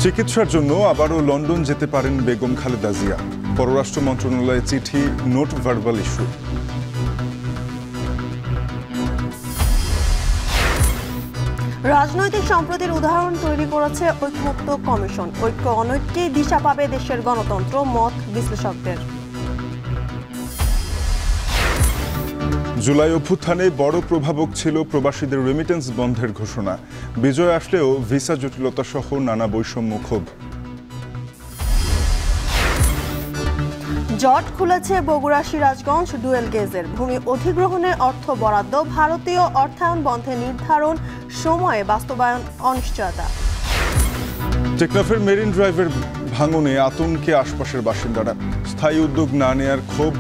চিকিৎসার জন্য আবারও লন্ডন যেতে পারেন বেগম খালেদা জিয়া। পররাষ্ট্র মন্ত্রণালয়ের চিঠি, নোট ভার্বাল ইস্যু। রাজনৈতিক সম্প্রতির উদাহরণ তৈরি করেছে ঐক্যমত্য কমিশন। ঐক্য অনৈক্যে দিশা পাবে দেশের গণতন্ত্র, মত বিশ্লেষকদের। জুলাই অভ্যুত্থানে বড় প্রভাবক ছিল প্রবাসীদের রেমিটেন্স বন্ধের ঘোষণা। বিজয় আসলেও ভিসা জটিলতা সহ নানা বৈষম্য ক্ষোভ। জট খুলেছে বগুড়া সিরাজগঞ্জ ডুয়েল গেজের। ভূমি অধিগ্রহণের অর্থ বরাদ্দ, ভারতীয় অর্থায়ন বন্ধে নির্ধারণ সময়ে বাস্তবায়ন অনিশ্চয়তা। টেকনাফের মেরিন ড্রাইভের ভাঙনে আতঙ্কে আশপাশের বাসিন্দারা। স্থায়ী উদ্যোগ না নেয়ার ক্ষোভ,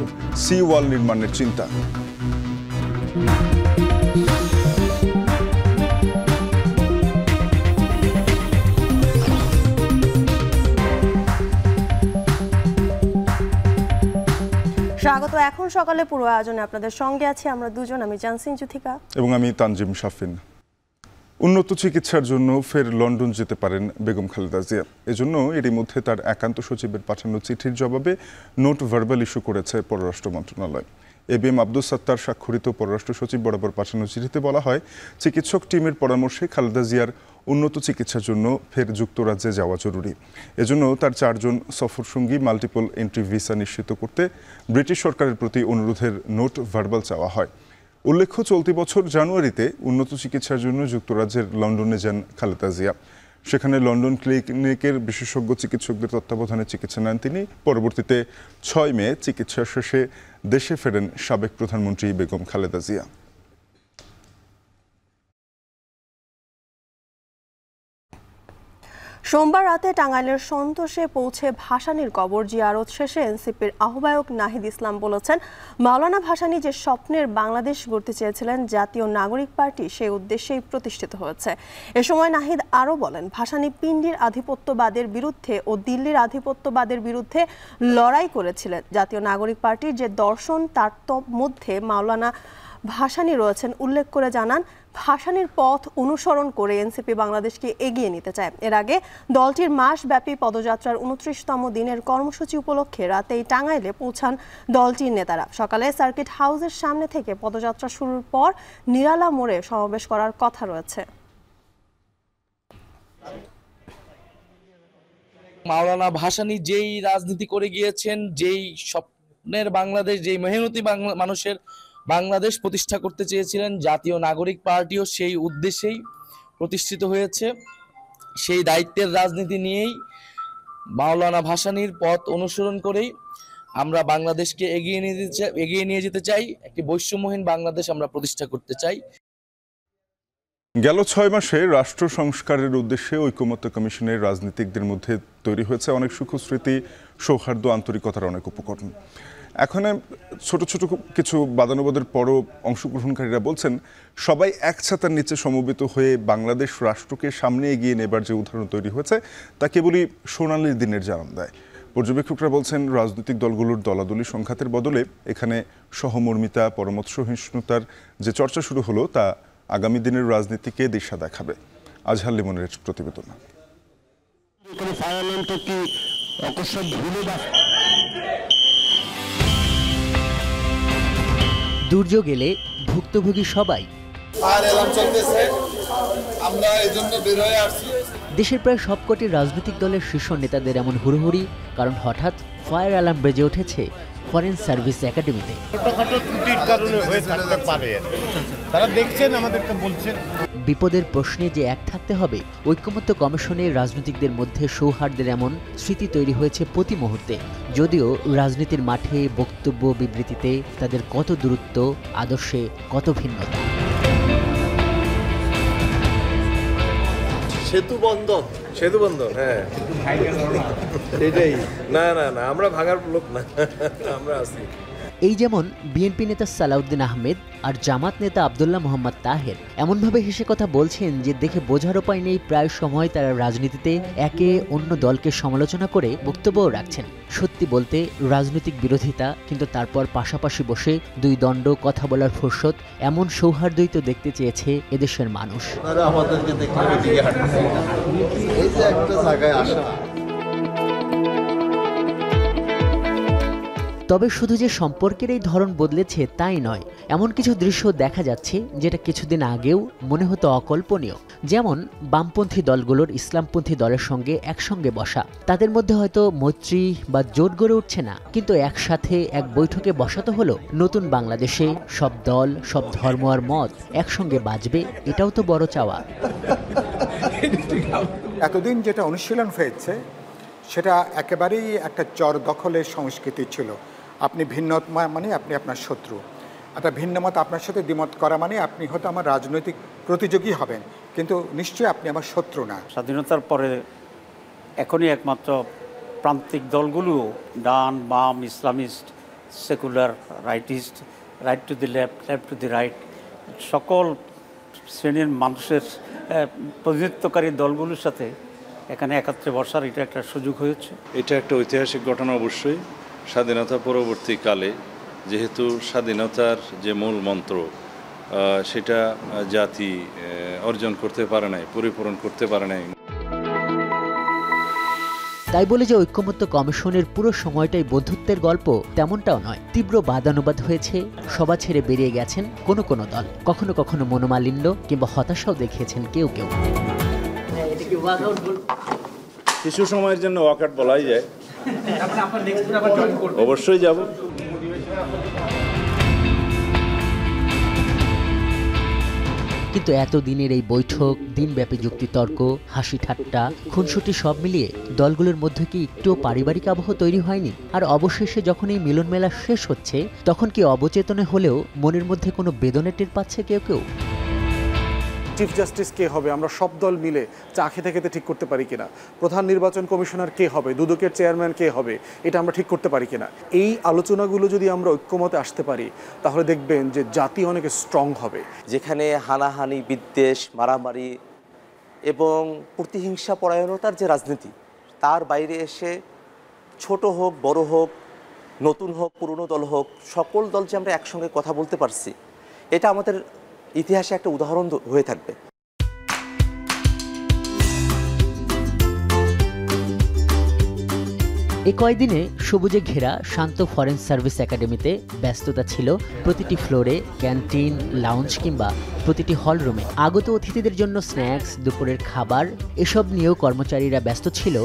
সি ওয়াল নির্মাণের চিন্তা। স্বাগত। এখন সকালে পুরো আয়োজনে আপনাদের সঙ্গে আছি আমরা দুজন, আমি জানসিন জুথিকা এবং আমি তানজিম শাফিন। উন্নত চিকিৎসার জন্য ফের লন্ডন যেতে পারেন বেগম খালেদা জিয়া। এজন্য এরই মধ্যে তার একান্ত সচিবের পাঠানো চিঠির জবাবে নোট ভার্বাল ইস্যু করেছে পররাষ্ট্র মন্ত্রণালয়। এবিএম আব্দুস সাত্তার স্বাক্ষরিত পররাষ্ট্র সচিব বরাবর পাঠানো চিঠিতে বলা হয়, চিকিৎসক টিমের পরামর্শে খালেদা জিয়ার উন্নত চিকিৎসার জন্য ফের যুক্তরাজ্যে যাওয়া জরুরি। এজন্য তার 4 জন সফরসঙ্গী মাল্টিপল এন্ট্রি ভিসা নিশ্চিত করতে ব্রিটিশ সরকারের প্রতি অনুরোধের নোট ভার্বাল চাওয়া হয়। উল্লেখ্য, চলতি বছর জানুয়ারিতে উন্নত চিকিৎসার জন্য যুক্তরাজ্যের লন্ডনে যান খালেদা জিয়া। সেখানে লন্ডন ক্লিনিকের বিশেষজ্ঞ চিকিৎসকদের তত্ত্বাবধানে চিকিৎসা নেন তিনি। পরবর্তীতে 6 মে চিকিৎসা শেষে দেশে ফেরেন সাবেক প্রধানমন্ত্রী বেগম খালেদা জিয়া। সোমবার রাতে টাঙ্গাইলের সন্তোষে পৌঁছে ভাসানীর কবর জিয়ারত শেষে এনসিপির আহ্বায়ক নাহিদ ইসলাম বলেছেন, মাওলানা ভাসানী যে স্বপ্নের বাংলাদেশ গড়তে চেয়েছিলেন জাতীয় নাগরিক পার্টি সেই উদ্দেশ্যেই প্রতিষ্ঠিত হয়েছে। এ সময় নাহিদ আরও বলেন, ভাসানী পিন্ডির আধিপত্যবাদের বিরুদ্ধে ও দিল্লির আধিপত্যবাদের বিরুদ্ধে লড়াই করেছিলেন। জাতীয় নাগরিক পার্টির যে দর্শন তার মধ্যে মাওলানা ভাসানী রয়েছেন উল্লেখ করে জানান, ভাসানীর পথ অনুসরণ করে এনসিপি বাংলাদেশকে এগিয়ে নিতে চায়। এর আগে দলটির মাসব্যাপী পদযাত্রার 29তম দিনের কর্মসূচি উপলক্ষে রাতেই টাঙ্গাইলে পৌঁছান দলটির নেতারা। সকালে সার্কিট হাউসের সামনে থেকে পদযাত্রা শুরুর পর নিরালা মোড়ে সমাবেশ করার কথা রয়েছে। মাওলানা ভাসানী যেই রাজনীতি করে গিয়েছেন, যেই স্বপ্নের বাংলাদেশ, যেই মেহনতি মানুষের বাংলাদেশ প্রতিষ্ঠা করতে চেয়েছিলেন, জাতীয় নাগরিক পার্টিও সেই উদ্দেশ্যেই প্রতিষ্ঠিত হয়েছে। সেই দায়িত্বের রাজনীতি নিয়েই মাওলানা ভাসানীর পথ অনুসরণ করেই আমরা বাংলাদেশকে এগিয়ে নিয়ে যেতে চাই। একটি বৈষম্যহীন বাংলাদেশ আমরা প্রতিষ্ঠা করতে চাই। গেল 6 মাসে রাষ্ট্র সংস্কারের উদ্দেশ্যে ঐক্যমত্য কমিশনের রাজনীতিকদের মধ্যে তৈরি হয়েছে অনেক সুখস্মৃতি, সৌহার্দ্য, আন্তরিকতার অনেক উপকরণ। এখন ছোট ছোট কিছু বাদানুবাদের পরও অংশগ্রহণকারীরা বলছেন, সবাই এক ছাতার নিচে সমবেত হয়ে বাংলাদেশ রাষ্ট্রকে সামনে এগিয়ে নেবার যে উদাহরণ তৈরি হয়েছে তা কেবলই সোনালী দিনের জানান দেয়। পর্যবেক্ষকরা বলছেন, রাজনৈতিক দলগুলোর দলাদলি সংঘাতের বদলে এখানে সহমর্মিতা, পরমত সহিষ্ণুতার যে চর্চা শুরু হলো তা আগামী দিনের রাজনীতিকে দিশা দেখাবে। আজহার লিমনের প্রতিবেদন। দুর্যোগ এলে ভুক্তভোগী সবাই। দেশের প্রায় সবকটি রাজনৈতিক দলের শীর্ষ নেতাদের এমন হুড়োহুড়ি কারণ হঠাৎ ফায়ার অ্যালার্ম বেজে উঠেছে ফরেন সার্ভিস একাডেমিতে। বিপদের প্রশ্নে যে এক থাকতে হবে, ঐক্যমত্য কমিশনের রাজনীতিকদের মধ্যে সৌহার্দ্যের এমন স্মৃতি তৈরি হয়েছে প্রতি মুহূর্তে। যদিও রাজনীতির মাঠে বক্তব্য বিবৃতিতে তাদের কত দূরত্ব, আদর্শে কত ভিন্নতা। সেতু বন্ধন, হ্যাঁ এটাই। না আমরা ভাঙার লোক না, আমরা আছি। এই যেমন বিএনপি নেতা সালাউদ্দিন আহমেদ আর জামাত নেতা আব্দুল্লাহ মোহাম্মদ তাহের এমনভাবে হেসে কথা বলছেন যে দেখে বোঝার উপায় নেই প্রায় সময় তারা রাজনীতিতে একে অন্য দলকে সমালোচনা করে বক্তব্যও রাখছেন। সত্যি বলতে রাজনৈতিক বিরোধিতা, কিন্তু তারপর পাশাপাশি বসে দুই দণ্ড কথা বলার ফুরসত, এমন সৌহার্দ্যই তো দেখতে চেয়েছে এদেশের মানুষ। আমাদেরকে দেখলে এদিকে হাঁটছে এই যে একটা জায়গায় আসা। তবে শুধু যে সম্পর্কের এই ধরন বদলেছে তাই নয়, এমন কিছু দৃশ্য দেখা যাচ্ছে যেটা কিছুদিন আগেও মনে হতো অকল্পনীয়। যেমন বামপন্থী দলগুলোর ইসলামপন্থী দলের সঙ্গে একসঙ্গে বসা। তাদের মধ্যে হয়তো মৈত্রী বা জোট গড়ে উঠছে না, কিন্তু একসাথে এক বৈঠকে বসাতে হলো নতুন বাংলাদেশে সব দল, সব ধর্ম আর মত একসঙ্গে বাঁচবে, এটাও তো বড় চাওয়া। এতদিন যেটা অনুশীলন হয়েছে সেটা একেবারেই একটা চর দখলের সংস্কৃতি ছিল। আপনি ভিন্ন মানে আপনি আপনার শত্রু, একটা ভিন্ন মত আপনার সাথে দ্বিমত করা মানে আপনি হয়তো আমার রাজনৈতিক প্রতিযোগী হবেন, কিন্তু নিশ্চয়ই আপনি আমার শত্রু না। স্বাধীনতার পরে এখনই একমাত্র প্রান্তিক দলগুলো ডান বাম, Islamist, secular, rightist, right to the left, left to the right, সকল শ্রেণীর মানুষের প্রতিনিধিত্বকারী দলগুলোর সাথে এখানে একাত্রে বসার এটা একটা সুযোগ হয়েছে। এটা একটা ঐতিহাসিক ঘটনা অবশ্যই। স্বাধীনতা পরবর্তীকালে যেহেতু স্বাধীনতার যে মূল মন্ত্র সেটা জাতি অর্জন করতে পারে নাই, পরিপূরণ করতে পারে নাই। তাই বলে যে ঐক্যমত্য কমিশনের পুরো সময়টাই বন্ধুত্বের গল্প, তেমনটাও নয়। তীব্র বাদানুবাদ হয়েছে, সভা ছেড়ে বেরিয়ে গেছেন কোনো কোনো দল, কখনো কখনো মনোমালিন্য কিংবা হতাশাও দেখিয়েছেন কেউ কেউ। কিছু সময়ের জন্য ওয়াকআউট বলাই যায়, অবশ্যই যাব। কিন্তু এতদিনের এই বৈঠক, দিনব্যাপী যুক্তিতর্ক, হাসি ঠাট্টা, খুনসুটি সব মিলিয়ে দলগুলোর মধ্যে কি একটুও পারিবারিক আবহ তৈরি হয়নি? আর অবশেষে যখন এই মিলন মেলা শেষ হচ্ছে, তখন কি অবচেতনে হলেও মনের মধ্যে কোনো বেদনা টের পাচ্ছে কেউ কেউ? চিফ জাস্টিস কে হবে আমরা সব দল মিলে চা খেতে খেতে ঠিক করতে পারি কিনা, প্রধান নির্বাচন কমিশনার কে হবে, দুদকের চেয়ারম্যান কে হবে, এটা আমরা ঠিক করতে পারি কিনা। এই আলোচনাগুলো যদি আমরা ঐক্যমতে আসতে পারি তাহলে দেখবেন যে জাতি অনেক স্ট্রং হবে। যেখানে হানাহানি, বিদ্বেষ, মারামারি এবং প্রতিহিংসা পরায়ণতার যে রাজনীতি, তার বাইরে এসে ছোট হোক বড় হোক, নতুন হোক পুরনো দল হোক, সকল দল যে আমরা একসঙ্গে কথা বলতে পারছি, এটা আমাদের ইতিহাসে একটা উদাহরণ হয়ে থাকবে। এই কয়দিনে সবুজে ঘেরা শান্ত ফরেন সার্ভিস একাডেমিতে ব্যস্ততা ছিল প্রতিটি ফ্লোরে, ক্যান্টিন, লাউঞ্জ কিংবা প্রতিটি হল রুমে। আগত অতিথিদের জন্য স্ন্যাক্স, দুপুরের খাবার, এসব নিয়েও কর্মচারীরা ব্যস্ত ছিল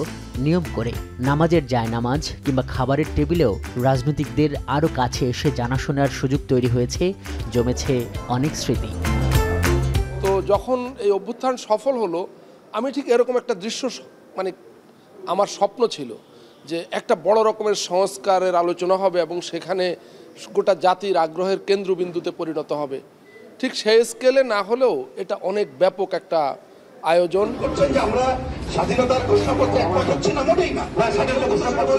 নিয়ম করে। নামাজের জায়নামাজ কিংবা খাবারের টেবিলেও রাজনৈতিকদের আরও কাছে এসে জানাশোনার সুযোগ তৈরি হয়েছে, জমেছে অনেক স্মৃতি। তো যখন এই অভ্যুত্থান সফল হলো, আমি ঠিক এরকম একটা দৃশ্য মানে আমার স্বপ্ন ছিল যে একটা বড় রকমের সংস্কারের আলোচনা হবে এবং সেখানে গোটা জাতির আগ্রহের কেন্দ্রবিন্দুতে পরিণত হবে। ঠিক সেই স্কেলে না হলেও এটা অনেক ব্যাপক একটা আয়োজন। আমরা স্বাধীনতার ঘোষণাপত্রে একমত হচ্ছি না, মোটেই না। স্বাধীনতা ঘোষণাপত্র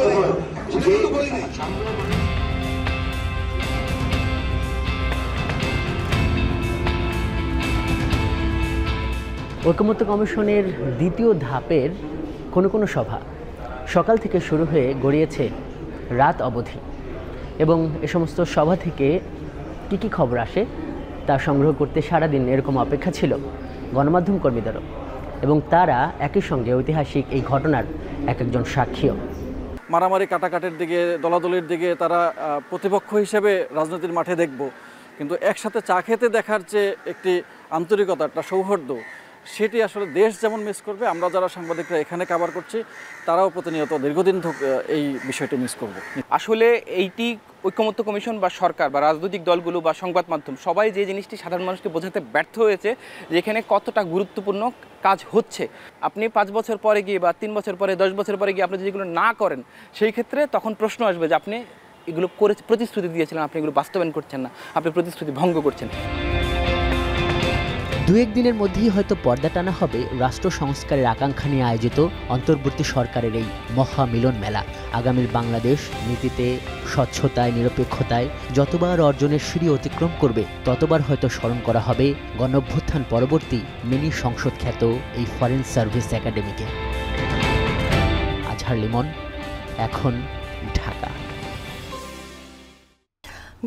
ঐকমত্য কমিশনের দ্বিতীয় ধাপের কোনো সভা সকাল থেকে শুরু হয়ে গড়িয়েছে রাত অবধি, এবং এ সমস্ত সভা থেকে কী খবর আসে তা সংগ্রহ করতে সারাদিন এরকম অপেক্ষা ছিল গণমাধ্যম কর্মীদেরও, এবং তারা একই সঙ্গে ঐতিহাসিক এই ঘটনার একজন সাক্ষীও। মারামারি কাটাকাটির দিকে, দলাদলির দিকে তারা প্রতিপক্ষ হিসেবে রাজনীতির মাঠে দেখব, কিন্তু একসাথে চা খেতে দেখার যে একটি আন্তরিকতা, একটা সৌহার্দ্য, সেটি আসলে দেশ যেমন মিস করবে, আমরা যারা সাংবাদিকরা এখানে কভার করছি তারাও প্রতিনিয়ত দীর্ঘদিন এই বিষয়টি মিস করব। আসলে এইটি ঐকমত্য কমিশন বা সরকার বা রাজনৈতিক দলগুলো বা সংবাদ মাধ্যম সবাই যে জিনিসটি সাধারণ মানুষকে বোঝাতে ব্যর্থ হয়েছে যে এখানে কতটা গুরুত্বপূর্ণ কাজ হচ্ছে। আপনি 5 বছর পরে গিয়ে বা 3 বছর পরে, 10 বছর পরে গিয়ে আপনি যেগুলো না করেন, সেই ক্ষেত্রে তখন প্রশ্ন আসবে যে আপনি এগুলো করে প্রতিশ্রুতি দিয়েছিলেন, আপনি এগুলো বাস্তবায়ন করছেন না, আপনি প্রতিশ্রুতি ভঙ্গ করছেন। দু-এক দিনের মধ্যেই হয়তো পর্দা টানা হবে রাষ্ট্র সংস্কারের আকাঙ্ক্ষা নিয়ে আয়োজিত অন্তর্বর্তী সরকারের এই মহামিলন মেলা। আগামীর বাংলাদেশ নীতিতে, স্বচ্ছতায়, নিরপেক্ষতায় যতবার অর্জনের সিঁড়ি অতিক্রম করবে, ততবার হয়তো স্মরণ করা হবে গণঅভ্যুত্থান পরবর্তী মিনি সংসদ খ্যাত এই ফরেন সার্ভিস একাডেমিকে। আজহার লিমন, এখন, ঢাকা।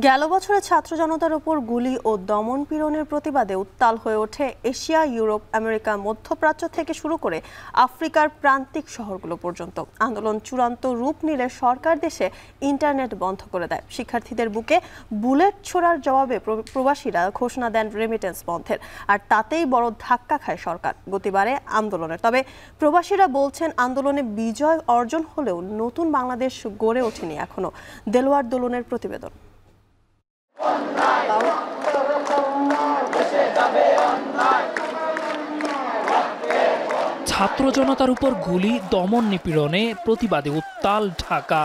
গেল বছরে ছাত্র জনতার উপর গুলি ও দমন পীড়নের প্রতিবাদে উত্তাল হয়ে ওঠে এশিয়া, ইউরোপ, আমেরিকা, মধ্যপ্রাচ্য থেকে শুরু করে আফ্রিকার প্রান্তিক শহরগুলো পর্যন্ত। আন্দোলন চূড়ান্ত রূপ নিলে সরকার দেশে ইন্টারনেট বন্ধ করে দেয়। শিক্ষার্থীদের বুকে বুলেট ছোড়ার জবাবে প্রবাসীরা ঘোষণা দেন রেমিটেন্স বন্ধের, আর তাতেই বড় ধাক্কা খায় সরকার, গতি বাড়ে আন্দোলনের। তবে প্রবাসীরা বলছেন, আন্দোলনে বিজয় অর্জন হলেও নতুন বাংলাদেশ গড়ে ওঠেনি এখনো। দেলোয়ার দোলনের প্রতিবেদন। ছাত্র জনতার উপর গুলি, দমন নিপীড়নে প্রতিবাদে উত্তাল ঢাকা।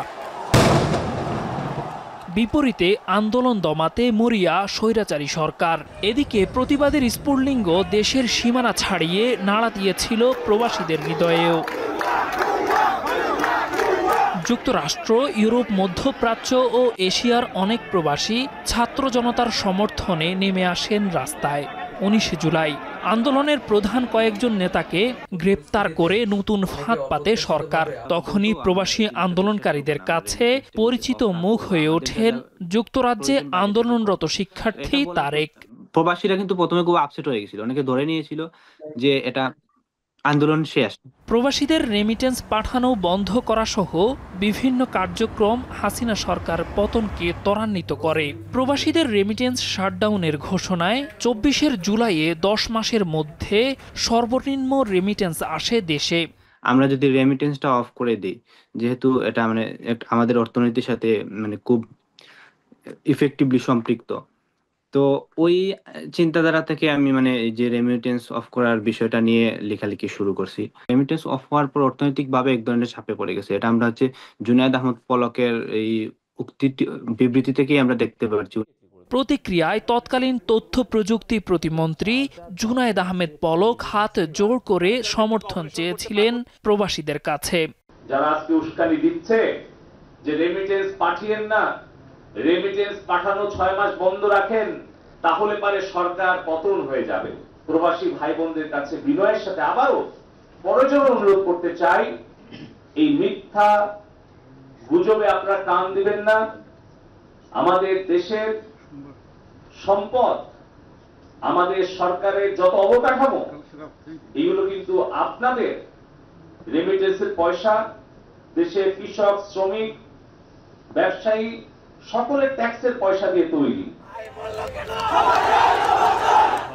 বিপরীতে আন্দোলন দমাতে মরিয়া স্বৈরাচারী সরকার। এদিকে প্রতিবাদের স্ফুলিঙ্গ দেশের সীমানা ছাড়িয়ে নাড়া দিয়েছিল প্রবাসীদের হৃদয়েও। যুক্তরাষ্ট্র, ইউরোপ, মধ্যপ্রাচ্য ও এশিয়ার অনেক প্রবাসী ছাত্র জনতার সমর্থনে নেমে আসেন রাস্তায়। 19 জুলাই আন্দোলনের প্রধান কয়েকজন নেতাকে গ্রেপ্তার করে নতুন ফাঁদ পাতে সরকার। তখনই প্রবাসী আন্দোলনকারীদের কাছে পরিচিত মুখ হয়ে ওঠেন যুক্তরাজ্যে আন্দোলনরত শিক্ষার্থী তারেক। প্রবাসীরা কিন্তু প্রথমে খুব আপসেট হয়ে গেছিল, অনেকে ধরে নিয়েছিল যে এটা আন্দোলন শেষ। প্রবাসীদের রেমিটেন্স পাঠানো বন্ধ করা সহ বিভিন্ন কার্যক্রম হাসিনা সরকার পতনকে ত্বরান্বিত করে। প্রবাসীদের রেমিটেন্স শাটডাউনের ঘোষণায় 24 জুলাইয়ে 10 মাসের মধ্যে সর্বনিম্ন রেমিটেন্স আসে দেশে। আমরা যদি রেমিটেন্সটা অফ করে দিই, যেহেতু এটা মানে আমাদের অর্থনীতির সাথে মানে খুব ইফেক্টিভলি সম্পৃক্ত, তো ওই চিন্তাধারা থেকে আমি মানে যে রেমিটেন্স অফ করার বিষয়টা নিয়ে লেখালেখি শুরু করছি। রেমিটেন্স অফ হওয়ার পর অর্থনৈতিকভাবে এক ধরনের চাপে পড়ে গেছে। এটা আমরা হচ্ছে জুনায়েদ আহমদ পলকের এই বিবৃতি থেকেই আমরা দেখতে পাচ্ছি। প্রতিক্রিয়ায় তৎকালীন তথ্য প্রযুক্তি প্রতিমন্ত্রী জুনায়েদ আহমেদ পলক হাত জোড় করে সমর্থন চেয়েছিলেন প্রবাসীদের কাছে। যারা আজকে উস্কানি দিচ্ছে যে রেমিটেন্স পাঠিয়েন না, রেমিটেন্স পাঠানো 6 মাস বন্ধ রাখেন, তাহলে পারে সরকার পতন হয়ে যাবে। প্রবাসী ভাই বোনদের কাছে বিনয়ের সাথে আবারও পরজোর অনুরোধ করতে চাই, এই মিথ্যা গুজবে আপনারা কান দিবেন না। আমাদের দেশের সম্পদ, আমাদের সরকারের যত অবকাঠামো, এগুলো কিন্তু আপনাদের রেমিটেন্সের পয়সা, দেশের কৃষক, শ্রমিক, ব্যবসায়ী সকলের ট্যাক্সের পয়সা দিয়ে তৈরি।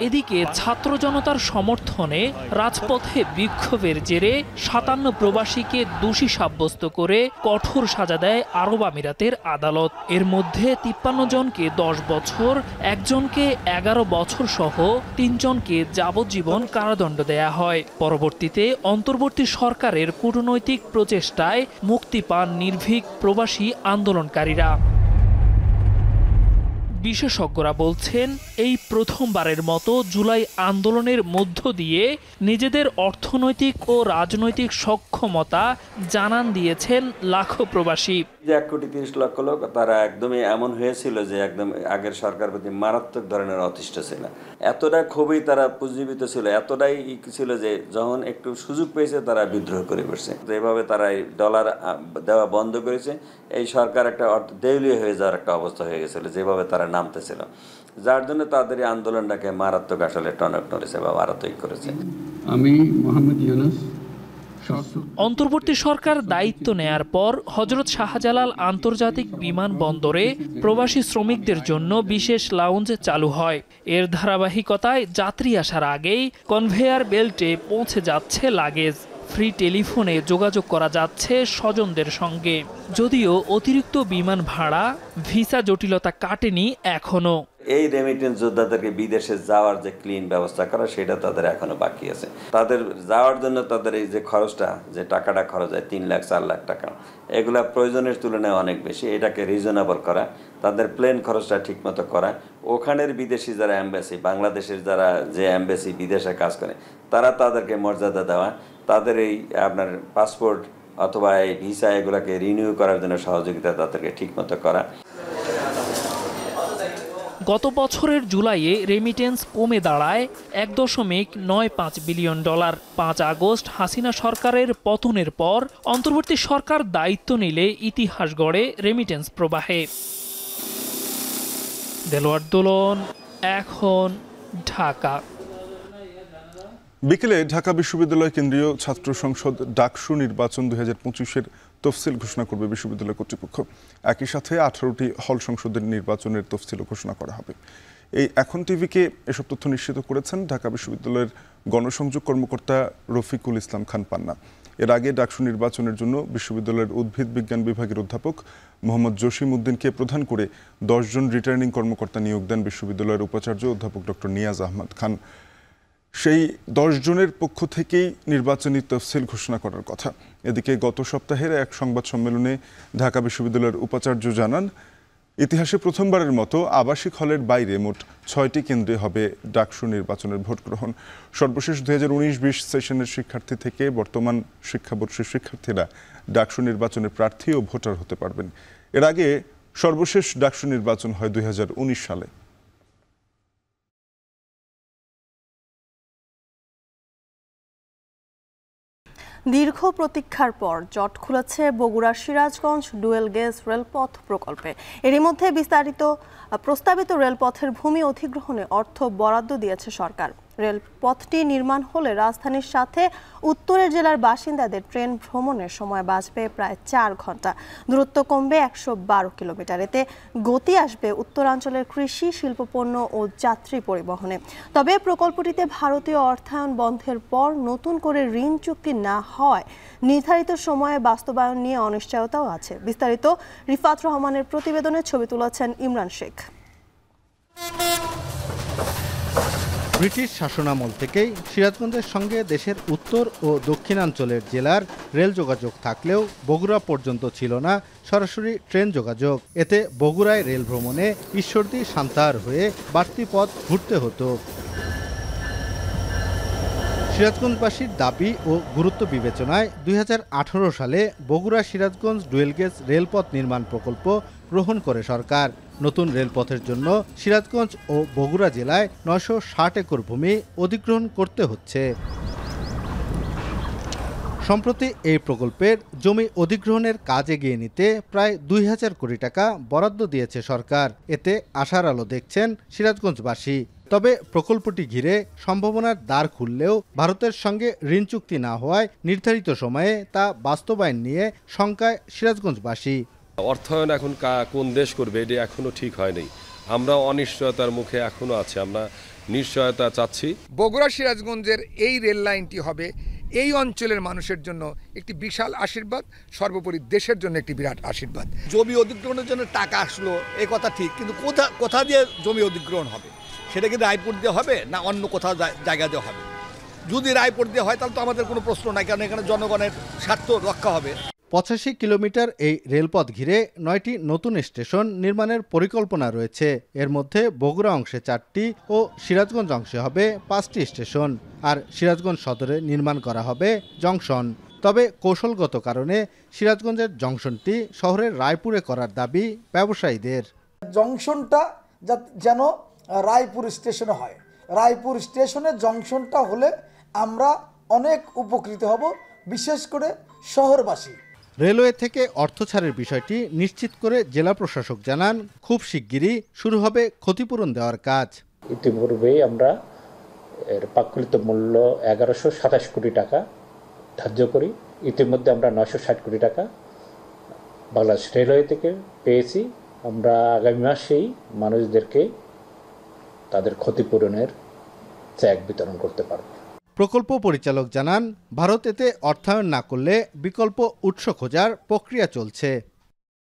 এদিকে ছাত্র জনতার সমর্থনে রাজপথে বিক্ষোভের জেরে 57 প্রবাসীকে দোষী সাব্যস্ত করে কঠোর সাজা দেয় আরব আমিরাতের আদালত। এর মধ্যে 53 জনকে 10 বছর, একজনকে 11 বছর সহ 3 জনকে যাবজ্জীবন কারাদণ্ড দেয়া হয়। পরবর্তীতে অন্তর্বর্তী সরকারের কূটনৈতিক প্রচেষ্টায় মুক্তি পান নির্ভীক প্রবাসী আন্দোলনকারীরা। বিশেষজ্ঞরা বলছেন, এই প্রথমবারের মতো জুলাই আন্দোলনের মধ্য দিয়ে নিজেদের অর্থনৈতিক ও রাজনৈতিক সক্ষমতা জানান দিয়েছেন লাখো প্রবাসী। যে 1,30,00,000 লোক, তারা একদমই এমন হয়েছিল যে একদম আগের সরকার প্রতি মারাত্মক ধরনের অতিষ্ঠ ছিল। এতটা খুবই তারা পুঞ্জীবিত ছিল, এতটাই ছিল যে যখন একটু সুযোগ পেয়েছে তারা বিদ্রোহ করে বসছে। যেভাবে তারা এই ডলার দেওয়া বন্ধ করেছে, এই সরকার একটা দেউলিয়া হয়ে যাওয়ার একটা অবস্থা হয়ে গেছিল যেভাবে তারা নামতেছিল, যার জন্য তাদের এই আন্দোলনটাকে মারাত্মক আসলে টনক নড়েছে বা মারাত্মক করেছে। আমি মোহাম্মদ ইউনুস। অন্তর্বর্তী সরকার দায়িত্ব নেয়ার পর হযরত শাহজালাল আন্তর্জাতিক বিমানবন্দরে প্রবাসী শ্রমিকদের জন্য বিশেষ লাউঞ্জ চালু হয়। এর ধারাবাহিকতায় যাত্রী আসার আগেই কনভেয়ার বেল্টে পৌঁছে যাচ্ছে লাগেজ। ফ্রি টেলিফোনে যোগাযোগ করা যাচ্ছে স্বজনদের সঙ্গে। যদিও অতিরিক্ত বিমান ভাড়া, ভিসা জটিলতা কাটেনি এখনো। এই রেমিটেন্স যোদ্ধাদেরকে বিদেশে যাওয়ার যে ক্লিন ব্যবস্থা করা সেটা তাদের এখনো বাকি আছে। তাদের যাওয়ার জন্য তাদের এই যে খরচটা, যে টাকাটা খরচ হয় 3 লাখ 4 লাখ টাকা, এগুলা প্রয়োজনের তুলনায় অনেক বেশি। এটাকে রিজনেবল করা, তাদের প্লেন খরচটা ঠিকমতো করা, ওখানের বিদেশি যারা এমবাসি, বাংলাদেশের যারা যে এমবাসি বিদেশে কাজ করে তাদেরকে মর্যাদা দেওয়া, তাদের এই আপনার পাসপোর্ট অথবা এই ভিসা এগুলাকে রিনিউ করার জন্য সহযোগিতা তাদেরকে ঠিকমতো করা। গত বছরের জুলাইয়ে রেমিটেন্স কমে দাঁড়ায় $1.95 বিলিয়ন। 5 আগস্ট হাসিনা সরকারের পতনের পর অন্তর্বর্তী সরকার দায়িত্ব নিলে ইতিহাস গড়ে রেমিটেন্স প্রবাহে। দেলোয়ার দোলন, এখন, ঢাকা। বিকেলে ঢাকা বিশ্ববিদ্যালয় কেন্দ্রীয় ছাত্র সংসদ ডাকসু নির্বাচন 2025-এর তফসিল ঘোষণা করবে বিশ্ববিদ্যালয় কর্তৃপক্ষ। একই সাথে 18টি হল সংসদের নির্বাচনের তফসিলও ঘোষণা করা হবে। এই এখন টিভিকে এসব তথ্য নিশ্চিত করেছেন ঢাকা বিশ্ববিদ্যালয়ের গণসংযোগ কর্মকর্তা রফিকুল ইসলাম খান পান্না। এর আগে ডাকসু নির্বাচনের জন্য বিশ্ববিদ্যালয়ের উদ্ভিদ বিজ্ঞান বিভাগের অধ্যাপক মোহাম্মদ জসিম উদ্দিনকে প্রধান করে 10 জন রিটার্নিং কর্মকর্তা নিয়োগ দেন বিশ্ববিদ্যালয়ের উপাচার্য অধ্যাপক ডক্টর নিয়াজ আহমদ খান। সেই 10 জনের পক্ষ থেকেই নির্বাচনী তফসিল ঘোষণা করার কথা। এদিকে গত সপ্তাহের এক সংবাদ সম্মেলনে ঢাকা বিশ্ববিদ্যালয়ের উপাচার্য জানান, ইতিহাসে প্রথমবারের মতো আবাসিক হলের বাইরে মোট 6টি কেন্দ্রে হবে ডাকসু নির্বাচনের ভোট গ্রহণ। সর্বশেষ 2019-20 সেশনের শিক্ষার্থী থেকে বর্তমান শিক্ষাবর্ষের শিক্ষার্থীরা ডাকসু নির্বাচনের প্রার্থী ও ভোটার হতে পারবেন। এর আগে সর্বশেষ ডাকসু নির্বাচন হয় 2019 সালে। দীর্ঘ প্রতীক্ষার পর জট খুলেছে বগুড়ার সিরাজগঞ্জ ডুয়েল গেজ রেলপথ প্রকল্পে। এরই মধ্যে প্রস্তাবিত রেলপথের ভূমি অধিগ্রহণে অর্থ বরাদ্দ দিয়েছে সরকার। রেলপথটি নির্মাণ হলে রাজধানীর সাথে উত্তরের জেলার বাসিন্দাদের ট্রেন ভ্রমণের সময় বাঁচবে প্রায় 4 ঘন্টা, দূরত্ব কমবে 112 কিলোমিটার। এতে গতি আসবে উত্তরাঞ্চলের কৃষি, শিল্পপণ্য ও যাত্রী পরিবহনে। তবে প্রকল্পটিতে ভারতীয় অর্থায়ন বন্ধের পর নতুন করে ঋণ চুক্তি না হওয়ায় নির্ধারিত সময়ে বাস্তবায়ন নিয়ে অনিশ্চয়তাও আছে। বিস্তারিত রিফাত রহমানের প্রতিবেদনে ছবি তুলেছেন ইমরান শেখ। ব্রিটিশ শাসনামল থেকেই সিরাজগঞ্জের সঙ্গে দেশের উত্তর ও দক্ষিণাঞ্চলের জেলার রেল যোগাযোগ থাকলেও বগুড়া পর্যন্ত ছিল না সরাসরি ট্রেন যোগাযোগ। এতে বগুড়ায় রেল ভ্রমণে ঈশ্বরদী সান্তাহার হয়ে বাড়তি পথ ঘুরতে হতো। সিরাজগঞ্জবাসীর দাবি ও গুরুত্ব বিবেচনায় 2018 সালে বগুড়া সিরাজগঞ্জ ডুয়েল গেজ রেলপথ নির্মাণ প্রকল্প গ্রহণ করে সরকার। নতুন রেলপথের জন্য সিরাজগঞ্জ ও বগুড়া জেলায় 960 একর ভূমি অধিগ্রহণ করতে হচ্ছে। সম্প্রতি এই প্রকল্পের জমি অধিগ্রহণের কাজ এগিয়ে নিতে প্রায় 2000 কোটি টাকা বরাদ্দ দিয়েছে সরকার। এতে আশার আলো দেখছেন সিরাজগঞ্জবাসী। তবে প্রকল্পটি ঘিরে সম্ভাবনার দ্বার খুললেও ভারতের সঙ্গে ঋণ চুক্তি না হওয়ায় নির্ধারিত সময়ে তা বাস্তবায়ন নিয়ে শঙ্কায় সিরাজগঞ্জবাসী। অর্থায়ন এখন কোন দেশ করবে এটি এখনো ঠিক হয়নি। আমরা অনিশ্চয়তার মুখে এখনো আছি, আমরা নিশ্চয়তা চাচ্ছি। বগুড়া সিরাজগঞ্জের এই রেল লাইনটি হবে এই অঞ্চলের মানুষের জন্য একটি বিশাল আশীর্বাদ, সর্বোপরি দেশের জন্য একটি বিরাট আশীর্বাদ। জমি অধিগ্রহণের জন্য টাকা আসলো এই কথা ঠিক, কিন্তু কোথা দিয়ে জমি অধিগ্রহণ হবে? সেটা কি রায়পুর দিয়ে হবে না অন্য কোথাও জায়গা দিয়ে হবে? যদি রায়পুর দিয়ে হয় তাহলে তো আমাদের কোনো প্রশ্ন নাই, কারণ এখানে জনগণের স্বার্থ রক্ষা হবে। 85 কিলোমিটার এই রেলপথ ঘিরে 9টি নতুন স্টেশন নির্মাণের পরিকল্পনা রয়েছে। এর মধ্যে বগুড়া অংশে 4টি ও সিরাজগঞ্জ অংশে হবে 5টি স্টেশন। আর সিরাজগঞ্জ সদরে নির্মাণ করা হবে জংশন। তবে কৌশলগত কারণে সিরাজগঞ্জের জংশনটি শহরের রায়পুরে করার দাবি ব্যবসায়ীদের। জংশনটা যেন রায়পুর স্টেশনে হয়। রায়পুর স্টেশনের জংশনটা হলে আমরা অনেক উপকৃত হব, বিশেষ করে শহরবাসী। রেলওয়ে থেকে অর্থ ছাড়ের বিষয়টি নিশ্চিত করে জেলা প্রশাসক জানান, খুব শিগগিরই শুরু হবে ক্ষতিপূরণ দেওয়ার কাজ। ইতিপূর্বেই আমরা এর প্রাকৃত মূল্য 1127 কোটি টাকা ধার্য করি। ইতিমধ্যে আমরা 960 কোটি টাকা বাংলাদেশ রেলওয়ে থেকে পেয়েছি। আমরা আগামী মাসেই মানুষদেরকে তাদের ক্ষতিপূরণের চেক বিতরণ করতে পারব। প্রকল্প পরিচালক জানান, ভারত এতে অর্থায়ন না করলে বিকল্প উৎস খোঁজার প্রক্রিয়া চলছে।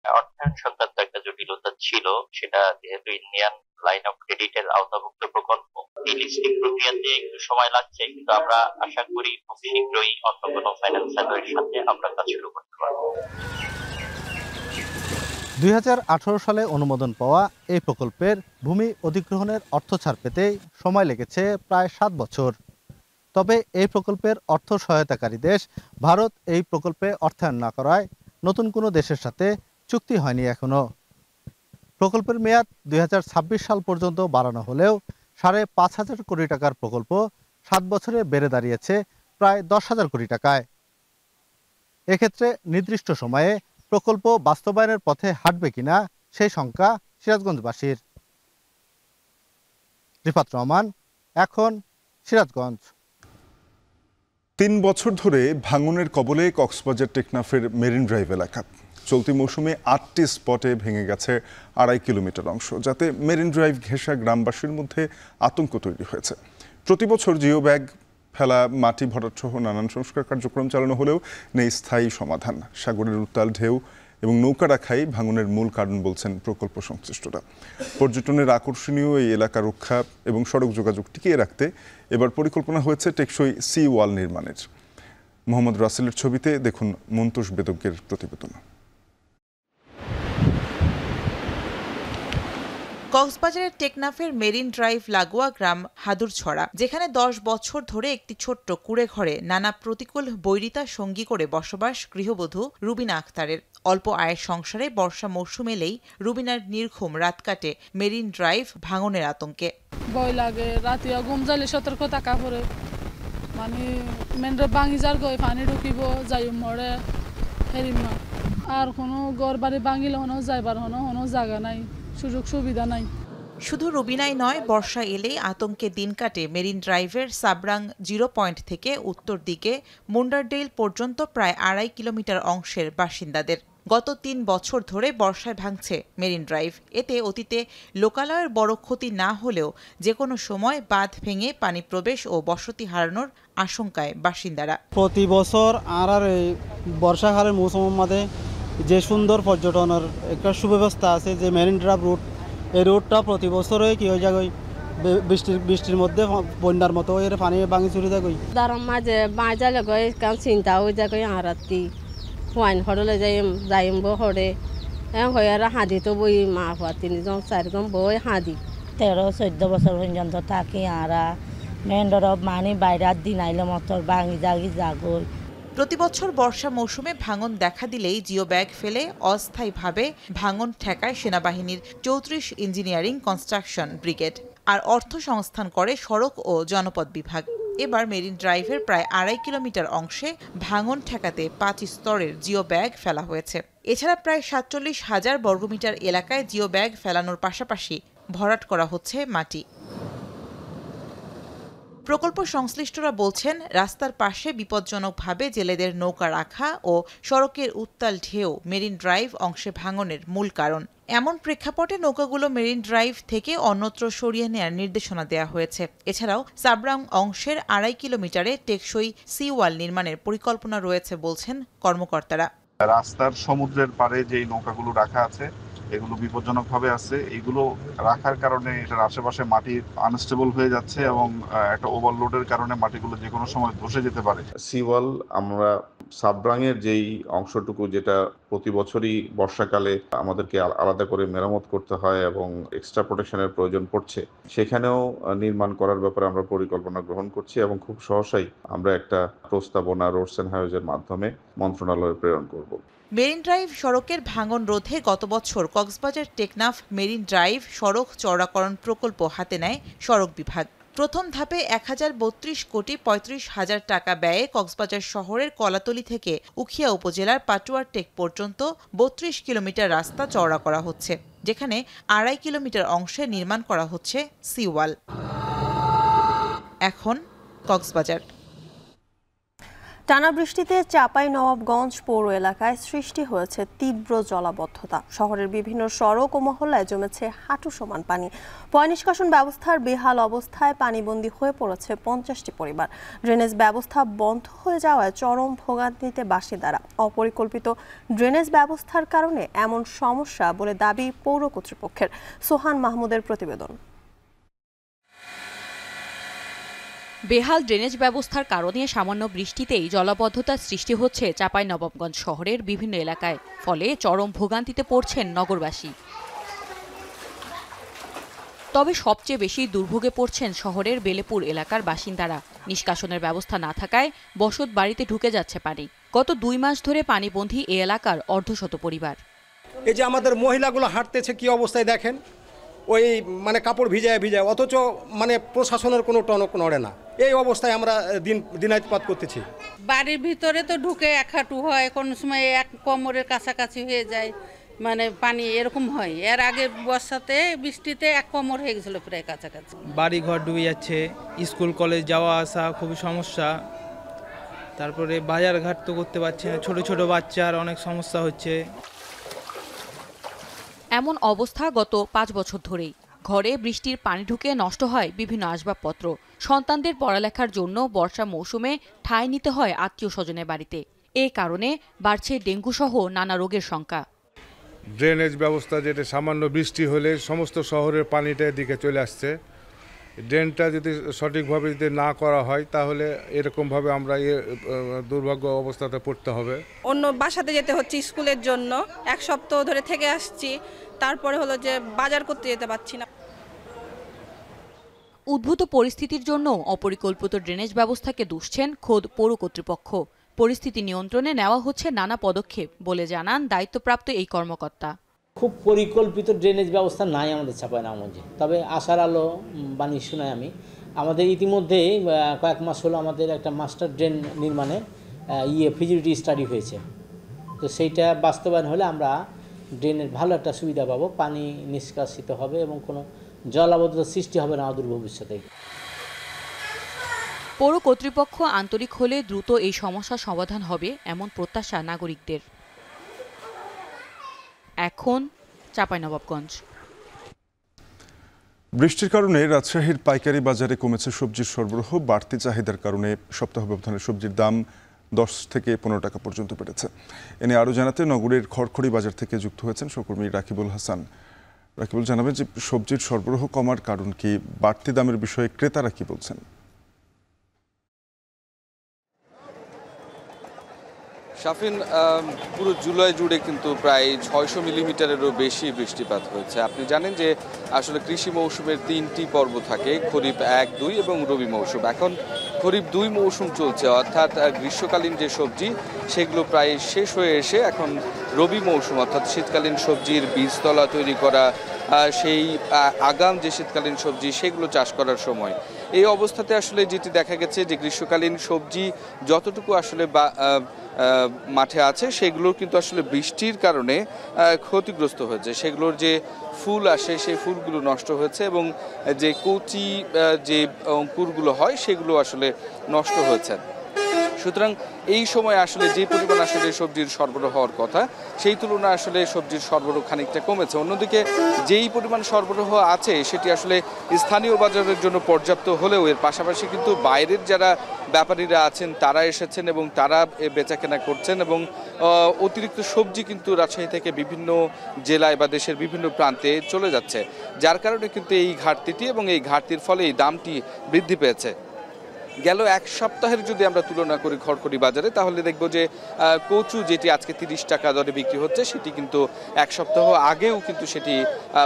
অর্থায়ন সংক্রান্ত একটা জটিলতা ছিল, সেটা যেহেতু ইন্ডিয়ান লাইন অফ ক্রেডিটের আওতাভুক্ত প্রকল্প। এই লিস্টিং প্রক্রিয়াতে একটু সময় লাগছে, কিন্তু আমরা আশা করি খুব শীঘ্রই অন্য কোনো ফাইন্যান্সার এর সাথে আমরা কাজ শুরু করতে পারবো। 2018 সালে অনুমোদন পাওয়া এই প্রকল্পের ভূমি অধিগ্রহণের অর্থ ছাড় পেতে সময় লেগেছে প্রায় 7 বছর। তবে এই প্রকল্পের অর্থ সহায়তাকারী দেশ ভারত এই প্রকল্পে অর্থায়ন না করায় নতুন কোনো দেশের সাথে চুক্তি হয়নি এখনো। প্রকল্পের মেয়াদ 2026 সাল পর্যন্ত বাড়ানো হলেও 5,500 কোটি টাকার প্রকল্প 7 বছরে বেড়ে দাঁড়িয়েছে প্রায় 10,000 কোটি টাকায়। এক্ষেত্রে নির্দিষ্ট সময়ে প্রকল্প বাস্তবায়নের পথে হাঁটবে কিনা সেই শঙ্কা সিরাজগঞ্জবাসীর। রিফাত রহমান, এখন সিরাজগঞ্জ। 3 বছর ধরে ভাঙনের কবলে কক্সবাজার টেকনাফের মেরিন ড্রাইভ এলাকা। চলতি মৌসুমে 8টি স্পটে ভেঙে গেছে 2.5 কিলোমিটার অংশ, যাতে মেরিন ড্রাইভ ঘেঁষা গ্রামবাসীর মধ্যে আতঙ্ক তৈরি হয়েছে। প্রতি বছর জিও ব্যাগ ফেলা, মাটি ভরাট সহ নানান সংস্কার কার্যক্রম চালানো হলেও নেই স্থায়ী সমাধান। সাগরের উত্তাল ঢেউ এবং নৌকা রাখাই ভাঙনের মূল কারণ বলছেন প্রকল্প সংশ্লিষ্টরা। পর্যটনের আকর্ষণীয় এই এলাকা রক্ষা এবং সড়ক যোগাযোগ টিকিয়ে রাখতে এবার পরিকল্পনা হয়েছে টেকসই সি ওয়াল নির্মাণের। মোহাম্মদ রাসেলের ছবিতে দেখুন মন্তোষ বেদজ্ঞের প্রতিবেদন। কক্সবাজারের টেকনাফের মেরিন ড্রাইভ লাগোয়া গ্রাম হাদুরছড়া, যেখানে 10 বছর ধরে একটি ছোট্ট কুড়ে ঘরে নানা প্রতিকূল বৈরিতা সঙ্গী করে বসবাস গৃহবধূ রুবিনা আক্তারের। অল্প আয়ের সংসারে বর্ষা মৌসুম এলেই রুবিনার নির্ঘুম রাত কাটে মেরিন ড্রাইভ ভাঙনের আতঙ্কে। ভয় লাগে, রাতিয়া ঘুম যাইলে সতর্ক থাকা পড়ে, মানে মেন ভাঙি যার গই পানি ঢুকিব যাই মরে হেরিম না। আর কোনো ঘর বাড়ি ভাঙিলে হনো যাইবার হনো জায়গা নাই, সুযোগ সুবিধা নাই। শুধু রুবিনাই নয়, বর্ষা এলেই আতঙ্কে দিন কাটে মেরিন ড্রাইভের সাবরাং 0 পয়েন্ট থেকে উত্তর দিকে মুন্ডারডেইল পর্যন্ত প্রায় 2.5 কিলোমিটার অংশের বাসিন্দাদের। গত 3 বছর ধরে বর্ষায় ভাঙছে মেরিন ড্রাইভ। এতে অতীতে লোকালয়ের বড় ক্ষতি না হলেও যে কোনো সময় বাঁধ ভেঙে পানি প্রবেশ ও বসতি হারানোর আশঙ্কায় বাসিন্দারা। প্রতি বছর আর এই বর্ষাকালের মৌসুমের মধ্যে যে সুন্দর পর্যটনের একটা সুব্যবস্থা আছে, যে মেরিন ড্রাইভ রুট, এই রুটটা প্রতি বছরই কি হয়ে যায়, বৃষ্টির মধ্যে বন্যার মতো এর পানি ভাঙি চুরি যায়। তার মাঝে বাঁচালে গই কারণ চিন্তা হয়ে যায় আরাতি হুয়াইন হরলে যাইম হরে হয়ে আর হাঁদি তো বই মা হওয়া 3জন 4জন বই হাঁদি 13-14 বছর পর্যন্ত থাকি আরা মেন ডরব মানি বাইরে দিন আইলে মতর ভাঙি জাগি জাগই। প্রতি বছর বর্ষা মৌসুমে ভাঙন দেখা দিলেই জিও ব্যাগ ফেলে অস্থায়ীভাবে ভাঙন ঠেকায় সেনাবাহিনীর 34 ইঞ্জিনিয়ারিং কনস্ট্রাকশন ব্রিগেড, আর অর্থ সংস্থান করে সড়ক ও জনপথ বিভাগ। এবার মেরিন ড্রাইভের প্রায় 2.5 কিলোমিটার অংশে ভাঙন ঠেকাতে 5 স্তরের জিও ব্যাগ ফেলা হয়েছে। এছাড়া প্রায় 47,000 বর্গমিটার এলাকায় জিও ব্যাগ ফেলানোর পাশাপাশি ভরাট করা হচ্ছে মাটি। প্রকল্প সংশ্লিষ্টরা বলছেন, রাস্তার পাশে বিপজ্জনকভাবে জেলেদের নৌকা রাখা ও সড়কের উত্তাল ঢেউ মেরিন ড্রাইভ অংশে ভাঙনের মূল কারণ। এমন প্রেক্ষাপটে নৌকাগুলো মেরিন ড্রাইভ থেকে অন্যত্র সরিয়ে নেয়ার নির্দেশনা দেওয়া হয়েছে। এছাড়াও সাবরাং অংশের 2.5 কিলোমিটারে টেকসই সি ওয়াল নির্মাণের পরিকল্পনা রয়েছে বলছেন কর্মকর্তারা। রাস্তার সমুদ্রের পাড়ে যে নৌকাগুলো রাখা আছে এগুলো বিপজ্জনকভাবে আছে। এগুলো রাখার কারণে এটার আশেপাশে মাটি আনস্টেবল হয়ে যাচ্ছে এবং একটা ওভারলোডের কারণে মাটিগুলো যে কোনো সময় ধসে যেতে পারে। সিওয়াল আমরা সাবরাঙের যেই অংশটুকু যেটা প্রতি বছরই বর্ষাকালে আমাদেরকে আলাদা করে মেরামত করতে হয় এবং এক্সট্রা প্রোটেকশনের প্রয়োজন পড়ছে, সেখানেও নির্মাণ করার ব্যাপারে আমরা পরিকল্পনা গ্রহণ করছি এবং খুব সহসাই আমরা একটা প্রস্তাবনা রোডস এন্ড হাইওয়েজের মাধ্যমে মন্ত্রণালয়ে প্রেরণ করব। মেরিন ড্রাইভ সড়কের ভাঙন রোধে গত বছর কক্সবাজার টেকনাফ মেরিন ড্রাইভ সড়ক চওড়াকরণ প্রকল্প হাতে নেয় সড়ক বিভাগ। প্রথম ধাপে 1,32,35,000 টাকা ব্যয়ে কক্সবাজার শহরের কলাতলী থেকে উখিয়া উপজেলার পাটুয়ার টেক পর্যন্ত 32 কিলোমিটার রাস্তা চওড়া করা হচ্ছে, যেখানে 2.5 কিলোমিটার অংশে নির্মাণ করা হচ্ছে সিওয়াল। এখন কক্সবাজার। টানা বৃষ্টিতে চাঁপাইনবাবগঞ্জ পৌর এলাকায় সৃষ্টি হয়েছে তীব্র জলাবদ্ধতা। শহরের বিভিন্ন সড়ক ও মহল্লায় জমেছে হাঁটু সমান পানি। পয়ঃনিষ্কাশন ব্যবস্থার বেহাল অবস্থায় পানিবন্দী হয়ে পড়েছে 50টি পরিবার। ড্রেনেজ ব্যবস্থা বন্ধ হয়ে যাওয়ায় চরম ভোগান্তিতে বাসিন্দারা। অপরিকল্পিত ড্রেনেজ ব্যবস্থার কারণে এমন সমস্যা বলে দাবি পৌর কর্তৃপক্ষের। সোহান মাহমুদের প্রতিবেদন। বেহাল ড্রেনেজ ব্যবস্থার কারণে সামান্য বৃষ্টিতেই জলাবদ্ধতার সৃষ্টি হচ্ছে চাঁপাইনবাবগঞ্জ শহরের বিভিন্ন এলাকায়। ফলে চরম ভোগান্তিতে পড়ছেন নগরবাসী। তবে সবচেয়ে বেশি দুর্ভোগে পড়ছেন শহরের বেলেপুর এলাকার বাসিন্দারা। নিষ্কাশনের ব্যবস্থা না থাকায় বসত বাড়িতে ঢুকে যাচ্ছে পানি। গত 2 মাস ধরে পানিবন্দী এ এলাকার অর্ধশত পরিবার। এই যে আমাদের মহিলাগুলো হাঁটতেছে কি অবস্থায় দেখেন, ওই কাপড় ভিজায় অথচ প্রশাসনের কোনো টনক নড়ে না। এই অবস্থায় আমরা দিনাতিপাত করতেছি। বাড়ির ভিতরে তো ঢুকে এক হাঁটু হয়, কোনো সময় এক কোমরের কাছাকাছি হয়ে যায়, পানি এরকম হয়। এর আগে বর্ষাতে বৃষ্টিতে এক কোমর হয়ে গেছিল প্রায় কাছাকাছি। বাড়ি ঘর ডুবে যাচ্ছে, স্কুল কলেজ যাওয়া আসা খুবই সমস্যা। তারপরে বাজার ঘাট তো করতে পারছে না, ছোট ছোট বাচ্চার অনেক সমস্যা হচ্ছে। এমন অবস্থা গত 5 বছর ধরেই। ঘরে বৃষ্টির পানি ঢুকে নষ্ট হয় বিভিন্ন আসবাবপত্র। সন্তানদের পড়ালেখার জন্য বর্ষা মৌসুমে ঠাঁই নিতে হয় আত্মীয় স্বজনের বাড়িতে। এ কারণে বাড়ছে ডেঙ্গু সহ নানা রোগের সংখ্যা। ড্রেনেজ ব্যবস্থা যেটা সামান্য বৃষ্টি হলে সমস্ত শহরের পানিটা এদিকে চলে আসছে। ড্রেনটা যদি সঠিকভাবে যদি না করা হয় তাহলে এরকমভাবে আমরা দুর্ভাগ্য অবস্থাতে পড়তে হবে। অন্য বাসাতে যেতে হচ্ছে স্কুলের জন্য, 1 সপ্তাহ ধরে থেকে আসছি, তারপরে হলো যে বাজার করতে যেতে পারছি না। উদ্ভূত পরিস্থিতির জন্য অপরিকল্পিত ড্রেনেজ ব্যবস্থাকে দুষছেন খোদ পৌর কর্তৃপক্ষ। পরিস্থিতি নিয়ন্ত্রণে নেওয়া হচ্ছে নানা পদক্ষেপ বলে জানান দায়িত্বপ্রাপ্ত এই কর্মকর্তা। খুব পরিকল্পিত ড্রেনেজ ব্যবস্থা নাই আমাদের চাঁপাইনবাবগঞ্জে, তবে আশার আলো বাণী শোনায় আমি। আমাদের ইতিমধ্যে কয়েক মাস হলো আমাদের একটা মাস্টার ড্রেন নির্মাণে ফিজিবিলিটি স্টাডি হয়েছে। তো সেইটা বাস্তবায়ন হলে আমরা ড্রেনের ভালো একটা সুবিধা পাবো, পানি নিষ্কাশিত হবে এবং কোনো জলাবদ্ধতার সৃষ্টি হবে না অদূর ভবিষ্যতে। পৌর কর্তৃপক্ষ আন্তরিক হলে দ্রুত এই সমস্যার সমাধান হবে এমন প্রত্যাশা নাগরিকদের। এখন চাঁপাইনবাবগঞ্জ। বৃষ্টির কারণে রাজশাহীর পাইকারি বাজারে কমেছে সবজির সরবরাহ। বাড়তি চাহিদার কারণে সপ্তাহ ব্যবধানে সবজির দাম 10 থেকে 15 টাকা পর্যন্ত বেড়েছে। এনে আরও জানাতে নগরের খড়খড়ি বাজার থেকে যুক্ত হয়েছেন সহকর্মী রাকিবুল হাসান। রাকিবুল, জানাবেন যে সবজির সরবরাহ কমার কারণ কি, বাড়তি দামের বিষয়ে ক্রেতারা কি বলছেন? শাফিন, পুরো জুলাই জুড়ে কিন্তু প্রায় 600 মিলিমিটারেরও বেশি বৃষ্টিপাত হয়েছে। আপনি জানেন যে আসলে কৃষি মৌসুমের 3টি পর্ব থাকে, খরিফ 1, 2 এবং রবি মৌসুম। এখন খরিফ 2 মৌসুম চলছে, অর্থাৎ গ্রীষ্মকালীন যে সবজি সেগুলো প্রায় শেষ হয়ে এসে এখন রবি মৌসুম অর্থাৎ শীতকালীন সবজির বীজতলা তৈরি করা, সেই আগাম যে শীতকালীন সবজি সেগুলো চাষ করার সময়। এই অবস্থাতে আসলে যেটি দেখা গেছে যে গ্রীষ্মকালীন সবজি যতটুকু আসলে মাঠে আছে সেগুলোর কিন্তু আসলে বৃষ্টির কারণে ক্ষতিগ্রস্ত হয়েছে। সেগুলোর যে ফুল আসে সেই ফুলগুলো নষ্ট হয়েছে এবং যে কচি যে অঙ্কুরগুলো হয় সেগুলো আসলে নষ্ট হয়েছে। সুতরাং এই সময় আসলে যে পরিমাণ আসলে সবজির সরবরাহ হওয়ার কথা সেই তুলনায় আসলে সবজির সরবরাহ খানিকটা কমেছে। অন্যদিকে যেই পরিমাণ সরবরাহ আছে সেটি আসলে স্থানীয় বাজারের জন্য পর্যাপ্ত হলেও এর পাশাপাশি কিন্তু বাইরের যারা ব্যাপারীরা আছেন তারা এসেছেন এবং তারা বেচাকেনা করছেন এবং অতিরিক্ত সবজি কিন্তু রাজশাহী থেকে বিভিন্ন জেলায় বা দেশের বিভিন্ন প্রান্তে চলে যাচ্ছে, যার কারণে কিন্তু এই ঘাটতিটি এবং এই ঘাটতির ফলে এই দামটি বৃদ্ধি পেয়েছে। গেল 1 সপ্তাহের যদি আমরা তুলনা করি খড়খড়ি বাজারে তাহলে দেখব যে কচু যেটি আজকে 30 টাকা দরে বিক্রি হচ্ছে সেটি কিন্তু 1 সপ্তাহ আগেও কিন্তু সেটি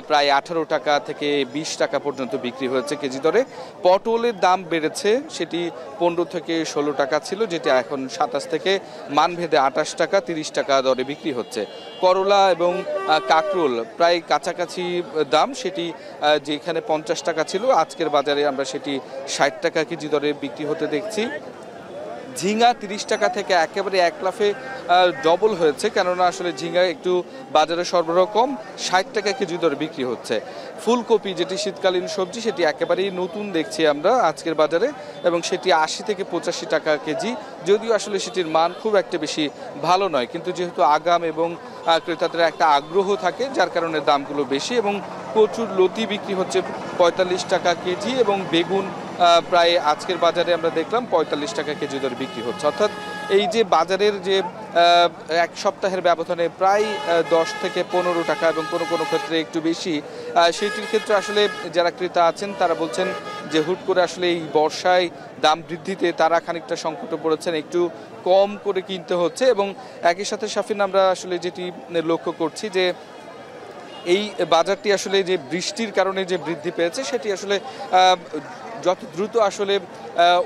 প্রায় 18 টাকা থেকে 20 টাকা পর্যন্ত বিক্রি হয়েছে কেজি দরে। পটলের দাম বেড়েছে, সেটি 15 থেকে 16 টাকা ছিল, যেটি এখন 27 থেকে মানভেদে 28 টাকা 30 টাকা দরে বিক্রি হচ্ছে। করলা এবং কাকরোল প্রায় কাছাকাছি দাম, সেটি যেখানে 50 টাকা ছিল আজকের বাজারে আমরা সেটি 60 টাকা কেজি দরে বিক্রি হতে দেখছি। ঝিঙ্গা 30 টাকা থেকে একেবারে 1 লাফে ডবল হয়েছে, কেননা আসলে ঝিঙ্গা একটু বাজারে সরবরাহ কম, 60 টাকা কেজি দরে বিক্রি হচ্ছে। ফুলকপি যেটি শীতকালীন সবজি সেটি একেবারেই নতুন দেখছি আমরা আজকের বাজারে, এবং সেটি ৮০ থেকে ৮৫ টাকা কেজি। যদিও আসলে সেটির মান খুব একটা বেশি ভালো নয়, কিন্তু যেহেতু আগাম এবং ক্রেতাদের একটা আগ্রহ থাকে যার কারণে দামগুলো বেশি, এবং প্রচুর লতি বিক্রি হচ্ছে ৪৫ টাকা কেজি, এবং বেগুন প্রায় আজকের বাজারে আমরা দেখলাম ৪৫ টাকা কেজি দরে বিক্রি হচ্ছে। অর্থাৎ এই যে বাজারের যে এক সপ্তাহের ব্যবধানে প্রায় ১০ থেকে ১৫ টাকা এবং কোনো কোনো ক্ষেত্রে একটু বেশি, সেটির ক্ষেত্রে আসলে যারা ক্রেতা আছেন তারা বলছেন যে হুট করে আসলে এই বর্ষায় দাম বৃদ্ধিতে তারা খানিকটা সংকটে পড়েছেন, একটু কম করে কিনতে হচ্ছে। এবং একই সাথে শাফিন আমরা আসলে যেটি লক্ষ্য করছি যে এই বাজারটি আসলে যে বৃষ্টির কারণে যে বৃদ্ধি পেয়েছে সেটি আসলে যত দ্রুত আসলে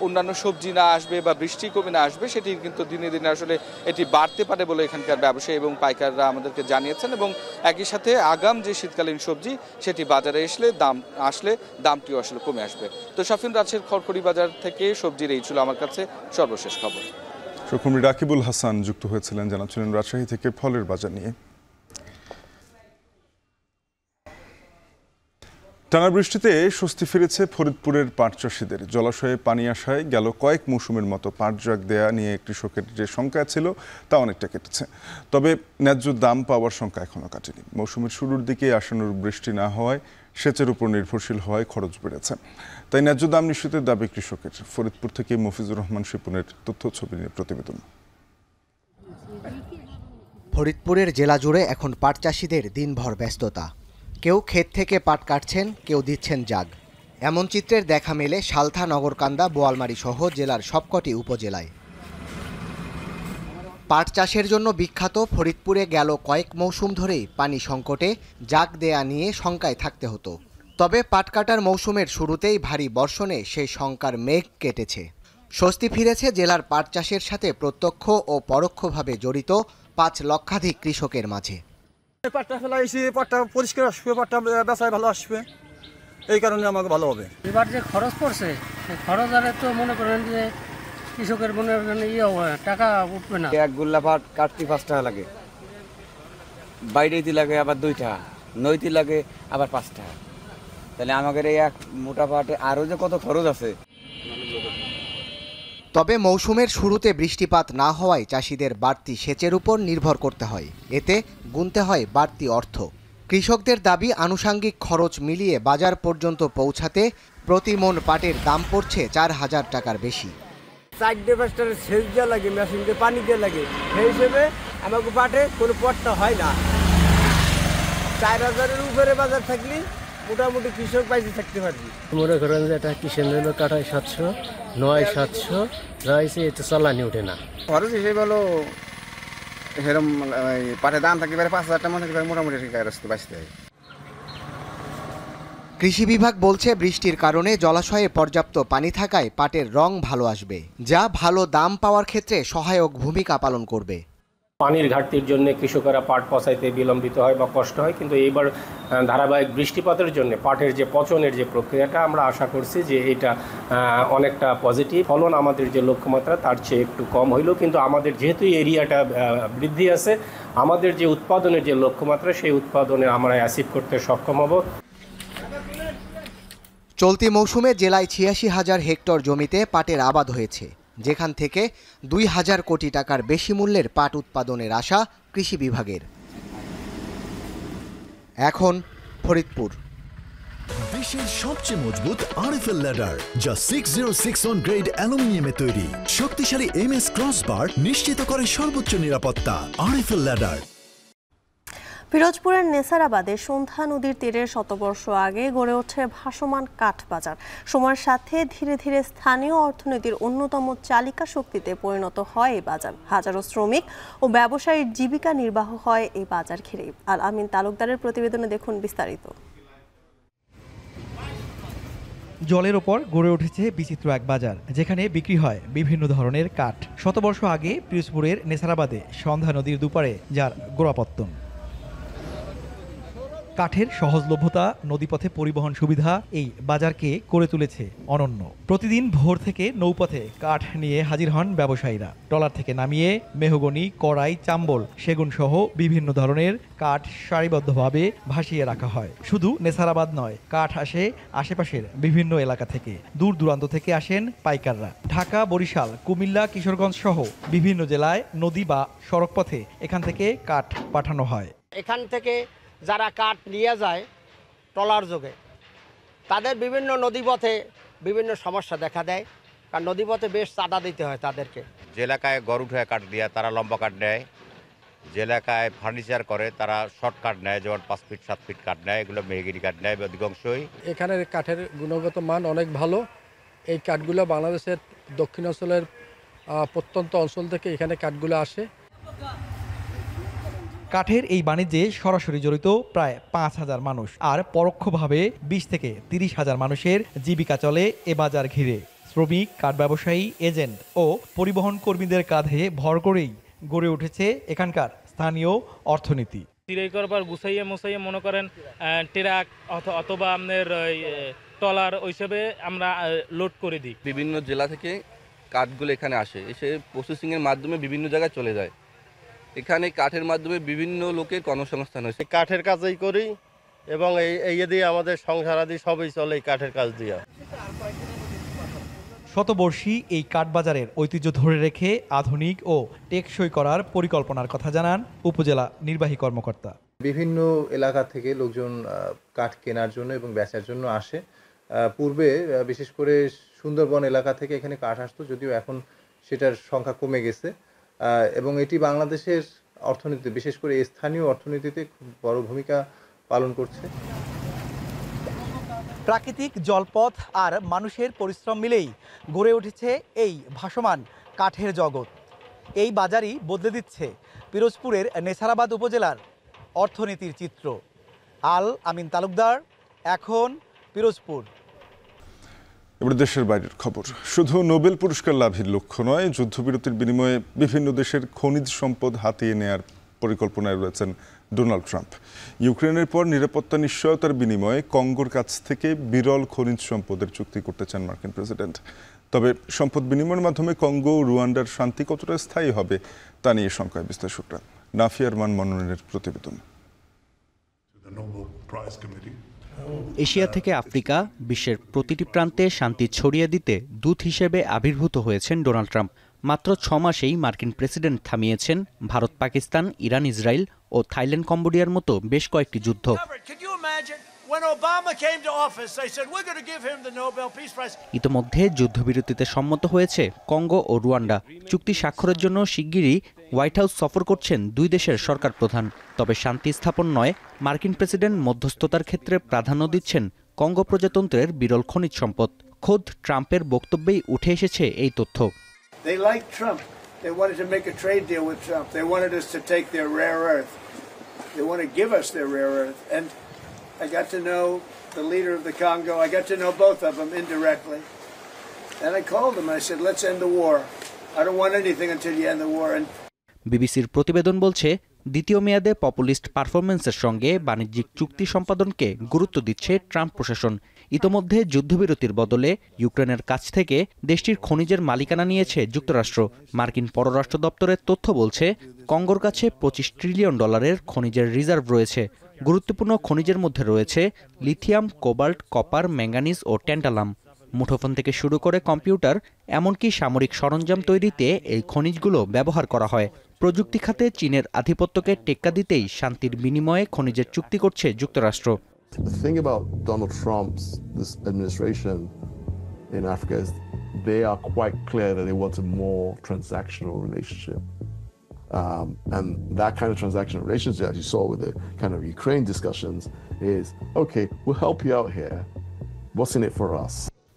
অন্যান্য সবজি না আসবে বা বৃষ্টি কমে না আসবে, সেটি কিন্তু দিনে দিনে আসলে এটি বাড়তে পারে বলে এখানকার ব্যবসায়ী এবং পাইকাররা আমাদেরকে জানিয়েছেন। এবং একই সাথে আগাম যে শীতকালীন সবজি সেটি বাজারে আসলে দামটিও আসলে কমে আসবে। তো শাফিন, রাজশাহীর খড়খড়ি বাজার থেকে সবজির এই ছিল আমার কাছে সর্বশেষ খবর। সহকর্মী রাকিবুল হাসান যুক্ত হয়েছিলেন, জানাচ্ছিলেন রাজশাহী থেকে ফলের বাজার নিয়ে। টানা বৃষ্টিতে স্বস্তি ফিরেছে ফরিদপুরের পাট চাষিদের। জলাশয়ে পানি আসায় গেল কয়েক মৌসুমের মতো পাট জাগ দেয়া নিয়ে কৃষকের যে শঙ্কা ছিল তা অনেকটা কেটেছে। তবে ন্যায্য দাম পাওয়ার শঙ্কা এখনো কাটেনি। মৌসুমের শুরুর দিকে আসানোর বৃষ্টি না হওয়ায় সেচের উপর নির্ভরশীল হওয়ায় খরচ বেড়েছে। তাই ন্যায্য দাম নিশ্চিতের দাবি কৃষকের। ফরিদপুর থেকে মফিজুর রহমান শিপনের তথ্য ছবি নিয়ে প্রতিবেদন। ফরিদপুরের জেলা জুড়ে এখন পাট চাষিদের দিনভর ব্যস্ততা। কেউ ক্ষেত থেকে পাট কাটছেন, কেউ দিচ্ছেন জাগ। এমন চিত্রের দেখা মেলে সালথা, নগরকান্দা, বোয়ালমারী সহ জেলার সবকটি উপজেলায়। পাট চাষের জন্য বিখ্যাত ফরিদপুরে গেল কয়েক মৌসুম ধরেই পানি সংকটে জাগ দেয়া নিয়ে শঙ্কায় থাকতে হতো। তবে পাট কাটার মৌসুমের শুরুতেই ভারী বর্ষণে সেই শঙ্কার মেঘ কেটেছে। স্বস্তি ফিরেছে জেলার পাট চাষের সাথে প্রত্যক্ষ ও পরোক্ষভাবে জড়িত ৫ লক্ষাধিক কৃষকের মাঝে। পাটটা ফেলাইছি, পাটটা পরিষ্কার আসবে, পাটটা বেচায় ভালো আসবে, এই কারণে আমাকে ভালো হবে। এবার যে খরচ পড়ছে সেই খরচ আর তো মনে করেন যে কৃষকের মনে করেন টাকা উঠবে না। এক গুল্লা পাট কাটতে ৫ টাকা লাগে, বাইরেতে লাগে আবার ২ টাকা, নইতে লাগে আবার ৫ টাকা। তাহলে আমাদের এই এক মোটা পাটে আরও যে কত খরচ আছে। তবে মৌসুমের শুরুতে বৃষ্টিপাত না হওয়ায় চাষিদের বাড়তি সেচের উপর নির্ভর করতে হয়। এতে গুনতে হয় বাড়তি অর্থ। কৃষকদের দাবি, আনুষাঙ্গিক খরচ মিলিয়ে বাজার পর্যন্ত পৌঁছাতে প্রতি মন পাটের দাম পড়ছে ৪,০০০ টাকার বেশি। ৪-৫টার সেচ দেওয়া লাগে, মেশিন দিয়ে পানি দেওয়া লাগে, সেই হিসেবে আমাকে পাটে কোনো পট্টা হয় না। ৪,০০০-এর উপরে বাজার থাকলে মোটামুটি কৃষক বাইরে থাকতে পারবি। মনে করেন যে এটা কিষেন হলো কাটায় ৭০০, ৯-৭০০ রয়েছে, এতে চালানি ওঠে না। খরচ হিসেবে হলো সেরকম পাটের দাম থাকতে পারে ৫,০০০ টাকা থাকতে পারে, মোটামুটি বাঁচতে হয়। কৃষি বিভাগ বলছে বৃষ্টির কারণে জলাশয়ে পর্যাপ্ত পানি থাকায় পাটের রং ভালো আসবে, যা ভালো দাম পাওয়ার ক্ষেত্রে সহায়ক ভূমিকা পালন করবে। পানির ঘাটতির জন্য কৃষকেরা পাট পচাইতে বিলম্বিত হয় বা কষ্ট হয়, কিন্তু এইবার ধারাবাহিক বৃষ্টিপাতের জন্য পাটের যে পচনের যে প্রক্রিয়াটা আমরা আশা করছি যে এটা অনেকটা পজিটিভ। ফলন আমাদের যে লক্ষ্যমাত্রা তার চেয়ে একটু কম হইলেও কিন্তু আমাদের যেহেতু এরিয়াটা বৃদ্ধি আছে, আমাদের যে উৎপাদনের যে লক্ষ্যমাত্রা সেই উৎপাদনে আমরা অ্যাচিভ করতে সক্ষম হব। চলতি মৌসুমে জেলায় ৮৬,০০০ হেক্টর জমিতে পাটের আবাদ হয়েছে, যেখান থেকে ২,০০০ কোটি টাকার বেশি মূল্যের পাট উৎপাদনের আশা কৃষি বিভাগের। এখন ফরিদপুর। বিশ্বের সবচেয়ে মজবুত আরএফএল ল্যাডার, যা 6061 গ্রেড অ্যালুমিনিয়ামে তৈরি। শক্তিশালী এমএস ক্রসবার নিশ্চিত করে সর্বোচ্চ নিরাপত্তা। RFL ladder. পিরোজপুরের নেসারাবাদে সন্ধ্যা নদীর তীরে শতবর্ষ আগে গড়ে ওঠে ভাসমান কাঠ বাজার। সময়ের সাথে ধীরে ধীরে স্থানীয় অর্থনীতির অন্যতম চালিকা শক্তিতে পরিণত হয় এই বাজার। হাজারো শ্রমিক ও ব্যবসায়ীর জীবিকা নির্বাহ হয় এই বাজার ঘিরে। আল আমিন তালুকদারের প্রতিবেদনে দেখুন বিস্তারিত। জলের ওপর গড়ে উঠেছে বিচিত্র এক বাজার, যেখানে বিক্রি হয় বিভিন্ন ধরনের কাঠ। শতবর্ষ আগে পিরোজপুরের নেসারাবাদে সন্ধ্যা নদীর দুপারে যার গোড়াপত্তন। কাঠের সহজলভ্যতা, নদীপথে পরিবহন সুবিধা এই বাজারকে করে তুলেছে অনন্য। প্রতিদিন ভোর থেকে নৌপথে কাঠ নিয়ে হাজির হন ব্যবসায়ীরা। ট্রলার থেকে নামিয়ে মেহগনি, কড়াই, চাম্বল, সেগুন সহ বিভিন্ন ধরনের কাঠ সারিবদ্ধভাবে ভাসিয়ে রাখা হয়। শুধু নেসারাবাদ নয়, কাঠ আসে আশেপাশের বিভিন্ন এলাকা থেকে। দূর দূরান্ত থেকে আসেন পাইকাররা। ঢাকা, বরিশাল, কুমিল্লা, কিশোরগঞ্জ সহ বিভিন্ন জেলায় নদী বা সড়ক পথে এখান থেকে কাঠ পাঠানো হয়। এখান থেকে যারা কাঠ নিয়ে যায় ট্রলার যোগে, তাদের বিভিন্ন নদীপথে বিভিন্ন সমস্যা দেখা দেয়, কারণ নদীপথে বেশ চাঁদা দিতে হয় তাদেরকে। যে এলাকায় গড় উঠে কাঠ দিয়ে তারা লম্বা কাঠ নেয়, যে এলাকায় ফার্নিচার করে তারা শর্ট কাঠ নেয়, যেমন 5 ফিট 7 ফিট কাঠ নেয়, এগুলো মেহগিনি কাঠ নেয় অধিকাংশই। এখানের কাঠের গুণগত মান অনেক ভালো। এই কাঠগুলো বাংলাদেশের দক্ষিণাঞ্চলের প্রত্যন্ত অঞ্চল থেকে এখানে কাঠগুলো আসে। কাঠের এই বাণিজ্যে সরাসরি জড়িত প্রায় 5,000 মানুষ, আর পরোক্ষভাবে 20 থেকে 30,000 মানুষের জীবিকা চলে এ বাজার ঘিরে। শ্রমিক, কাঠ ব্যবসায়ী, এজেন্ট ও পরিবহন কর্মীদের কাঁধে ভর করেই গড়ে উঠেছে এখানকার স্থানীয় অর্থনীতি। চিরাই করবার গুছাইয়ে মুছাইয়ে মনে করেন ট্রাক অথবা আপনার ট্রলার ওইসবে আমরা লোড করে দিই। বিভিন্ন জেলা থেকে কাঠগুলো এখানে আসে, এসে প্রসেসিংয়ের মাধ্যমে বিভিন্ন জায়গায় চলে যায়। এখানে কাঠের মাধ্যমে বিভিন্ন লোকের কর্মসংস্থান হয়েছে। কাঠের কাজই করি এবং এই দিয়ে আমাদের সংসারাদি সবই চলে এই কাঠের কাজ দিয়ে। শতবর্ষী এই কাঠবাজারের ঐতিহ্য ধরে রেখে আধুনিক ও টেকসই করার পরিকল্পনার কথা জানান উপজেলা নির্বাহী কর্মকর্তা। বিভিন্ন এলাকা থেকে লোকজন কাঠ কেনার জন্য এবং বেচার জন্য আসে। পূর্বে বিশেষ করে সুন্দরবন এলাকা থেকে এখানে কাঠ আসতো, যদিও এখন সেটার সংখ্যা কমে গেছে এবং এটি বাংলাদেশের অর্থনীতি, বিশেষ করে স্থানীয় অর্থনীতিতে খুব বড় ভূমিকা পালন করছে। প্রাকৃতিক জলপথ আর মানুষের পরিশ্রম মিলেই গড়ে উঠেছে এই ভাসমান কাঠের জগৎ। এই বাজারই বদলে দিচ্ছে পিরোজপুরের নেছারাবাদ উপজেলার অর্থনীতির চিত্র। আল আমিন তালুকদার, এখন পিরোজপুর। এবার দেশের বাইরের খবর। শুধু নোবেল পুরস্কার লাভের লক্ষ্য নয়, যুদ্ধবিরতির বিনিময়ে বিভিন্ন দেশের খনিজ সম্পদ হাতিয়ে নেয়ার পরিকল্পনায় রয়েছেন ডোনাল্ড ট্রাম্প। ইউক্রেনের পর নিরাপত্তা নিশ্চয়তার বিনিময়ে কঙ্গোর কাছ থেকে বিরল খনিজ সম্পদের চুক্তি করতে চান মার্কিন প্রেসিডেন্ট। তবে সম্পদ বিনিময়ের মাধ্যমে কঙ্গো ও রুয়ান্ডার শান্তি কতটা স্থায়ী হবে তা নিয়ে শঙ্কায় বিশ্লেষকরা। নাফিয়ার মান মনোনয়নের প্রতিবেদন। এশিয়া থেকে আফ্রিকা, বিশ্বের প্রতিটি প্রান্তে শান্তি ছড়িয়ে দিতে দূত হিসেবে আবির্ভূত হয়েছেন ডোনাল্ড ট্রাম্প। মাত্র 6 মাসেই মার্কিন প্রেসিডেন্ট থামিয়েছেন ভারত, পাকিস্তান, ইরান, ইসরায়েল ও থাইল্যান্ড, কম্বোডিয়ার মতো বেশ কয়েকটি যুদ্ধ। ইতোমধ্যে যুদ্ধবিরতিতে সম্মত হয়েছে কঙ্গো ও রুয়ান্ডা। চুক্তি স্বাক্ষরের জন্য শিগগিরই হোয়াইট হাউস সফর করছেন দুই দেশের সরকার প্রধান। তবে শান্তি স্থাপন নয়, মার্কিন প্রেসিডেন্ট মধ্যস্থতার ক্ষেত্রে প্রাধান্য দিচ্ছেন কঙ্গো প্রজাতন্ত্রের বিরল খনিজ সম্পদ। খোদ ট্রাম্পের বক্তব্যেই উঠে এসেছে এই তথ্য। They liked Trump. They wanted to make a trade deal with Trump. They wanted us to take their rare earth. They want to give us their rare earth. And I got to know the leader of the Congo. I got to know both of them indirectly. And I called them. I said, let's end the war. I don't want anything until you end the war. And বিবিসির প্রতিবেদন বলছে, দ্বিতীয় মেয়াদে populist পারফরমেন্সের সঙ্গে বাণিজ্যিক চুক্তি সম্পাদনকে গুরুত্ব দিচ্ছে ট্রাম্প প্রশাসন। ইতোমধ্যে যুদ্ধবিরতির বদলে ইউক্রেনের কাছ থেকে দেশটির খনিজের মালিকানা নিয়েছে যুক্তরাষ্ট্র। মার্কিন পররাষ্ট্র দপ্তরের তথ্য বলছে, কঙ্গোর কাছে $25 ট্রিলিয়ন খনিজের রিজার্ভ রয়েছে। গুরুত্বপূর্ণ খনিজের মধ্যে রয়েছে লিথিয়াম, কোবাল্ট, কপার, ম্যাঙ্গানিজ ও ট্যান্টালাম। মুঠোফোন থেকে শুরু করে কম্পিউটার, এমনকি সামরিক সরঞ্জাম তৈরিতে এই খনিজগুলো ব্যবহার করা হয়। প্রযুক্তি খাতে চীনের আধিপত্যকে টেক্কা দিতেই শান্তির বিনিময়ে খনিজের চুক্তি করছে যুক্তরাষ্ট্র। The thing about Donald Trump's this administration in Africa is they are quite clear that they want a more transactional relationship. And that kind of transactional relationship, as you saw with the kind of Ukraine discussions, is, okay, we'll help you out here. What's in it for us?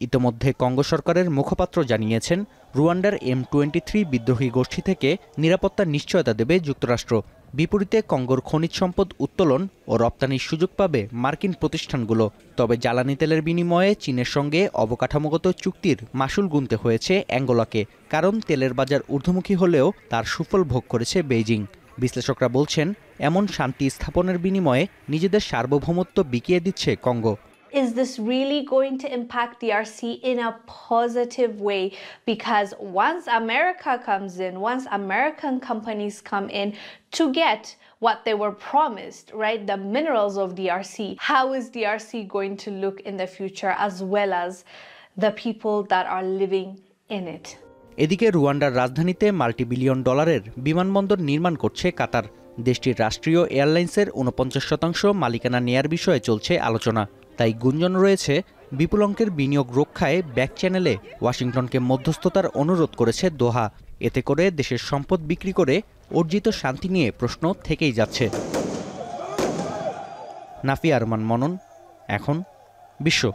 ইতোমধ্যে Congo সরকারের মুখপাত্র জানিয়েছেন, রুয়ান্ডার M23 বিদ্রোহী গোষ্ঠী থেকে নিরাপত্তার নিশ্চয়তা দেবে যুক্তরাষ্ট্র। বিপরীতে কঙ্গোর খনিজ সম্পদ উত্তোলন ও রপ্তানির সুযোগ পাবে মার্কিন প্রতিষ্ঠানগুলো। তবে জ্বালানি তেলের বিনিময়ে চীনের সঙ্গে অবকাঠামোগত চুক্তির মাসুল গুনতে হয়েছে অ্যাঙ্গোলাকে, কারণ তেলের বাজার ঊর্ধ্বমুখী হলেও তার সুফল ভোগ করেছে বেইজিং। বিশ্লেষকরা বলছেন, এমন শান্তি স্থাপনের বিনিময়ে নিজেদের সার্বভৌমত্ব বিকিয়ে দিচ্ছে Congo. Is this really going to impact DRC in a positive way? Because once America comes in, once American companies come in to get what they were promised, right, the minerals of DRC, how is DRC going to look in the future, as well as the people that are living in it? এদিকে রুয়ান্ডার রাজধানীতে মাল্টিবিলিয়ন ডলারের বিমানবন্দর নির্মাণ করছে কাতার। দেশটির রাষ্ট্রীয় এয়ারলাইন্সের 49% মালিকানা নেয়ার বিষয়ে চলছে আলোচনা। তাই গুঞ্জন রয়েছে বিপুল অঙ্কের বিনিয়োগ রক্ষায় ব্যাক চ্যানেলে ওয়াশিংটনকে মধ্যস্থতার অনুরোধ করেছে দোহা। এতে করে দেশের সম্পদ বিক্রি করে অর্জিত শান্তি নিয়ে প্রশ্ন থেকেই যাচ্ছে। নাফি আরমান মনন, এখন বিশ্ব।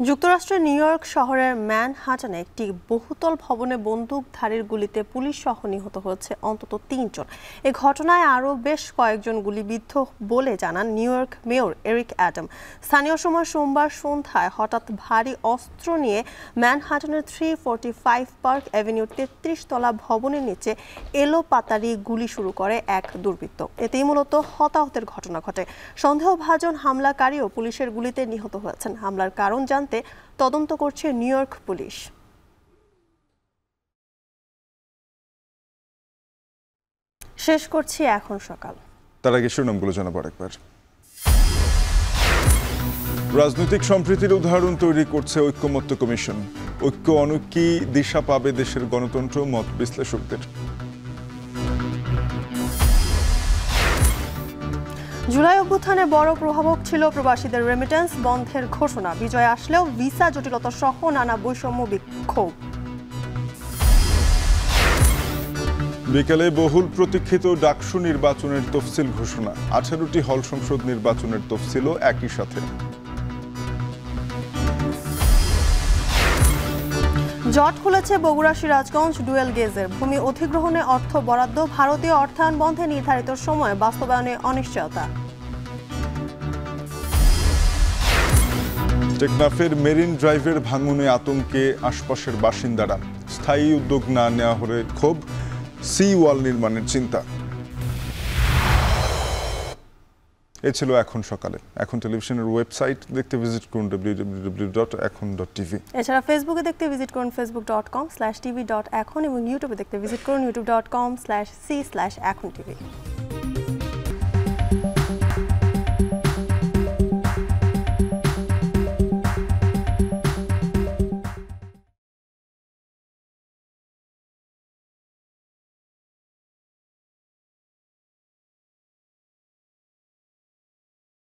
যুক্তরাষ্ট্রের নিউ ইয়র্ক শহরের ম্যানহাটনে একটি বহুতল ভবনে বন্দুকধারীর গুলিতে পুলিশ সহ নিহত হয়েছে অন্তত 3 জন। এই ঘটনায় আরও বেশ কয়েকজন গুলিবিদ্ধ বলে জানান new York mayor Eric Adam. স্থানীয় সময় সোমবার সন্ধ্যায় হঠাৎ ভারী অস্ত্র নিয়ে ম্যানহাটনের 345 পার্ক অ্যাভিনিউর 33 তলা ভবনের নিচে এলোপাতাড়ি গুলি শুরু করে এক দুর্বৃত্ত। এতেই মূলত হতাহতের ঘটনা ঘটে। সন্দেহভাজন হামলাকারীও পুলিশের গুলিতে নিহত হয়েছেন। হামলার কারণ তদন্ত করছে নিউ ইয়র্ক পুলিশ। শেষ করছি এখন সকাল। তার আগে শিরোনামগুলো জানাবো আরেকবার। রাজনৈতিক সম্প্রীতির উদাহরণ তৈরি করছে ঐক্যমত্য কমিশন। ঐক্য অনৈক্যই দিশা পাবে দেশের গণতন্ত্র, মত বিশ্লেষকদের। জুলাই অভ্যুত্থানে বড় প্রভাবক ছিল প্রবাসীদের রেমিটেন্স বন্ধের ঘোষণা। বিজয় আসলেও ভিসা জটিলতা সহ নানা বৈষম্য বিক্ষোভ। বিকেলে বহুল প্রতীক্ষিত ডাকসু নির্বাচনের তফসিল ঘোষণা। 18টি হল সংসদ নির্বাচনের তফসিলও একই সাথে। জট খুলেছে বগুড়া সিরাজগঞ্জ ডুয়েল গেজের। ভূমি অধিগ্রহণে অর্থ বরাদ্দ, ভারতীয় অর্থায়ন বন্ধে নির্ধারিত সময় বাস্তবায়নে অনিশ্চয়তা। টেকনাফের মেরিন ড্রাইভের ভাঙনে আতঙ্কে আশপাশের বাসিন্দারা। স্থায়ী উদ্যোগ না নেওয়া হলে ক্ষোভ, সি ওয়াল নির্মাণের চিন্তা। এ ছিল এখন সকালে। এখন টেলিভিশনের ওয়েবসাইট দেখতে ভিজিট করুন www.ekhon.tv। এছাড়া ফেসবুকে দেখতে ভিজিট করুন facebook.com/tv.ekhon এবং ইউটিউবে দেখতে ভিজিট করুন youtube.com/c/ekhon tv।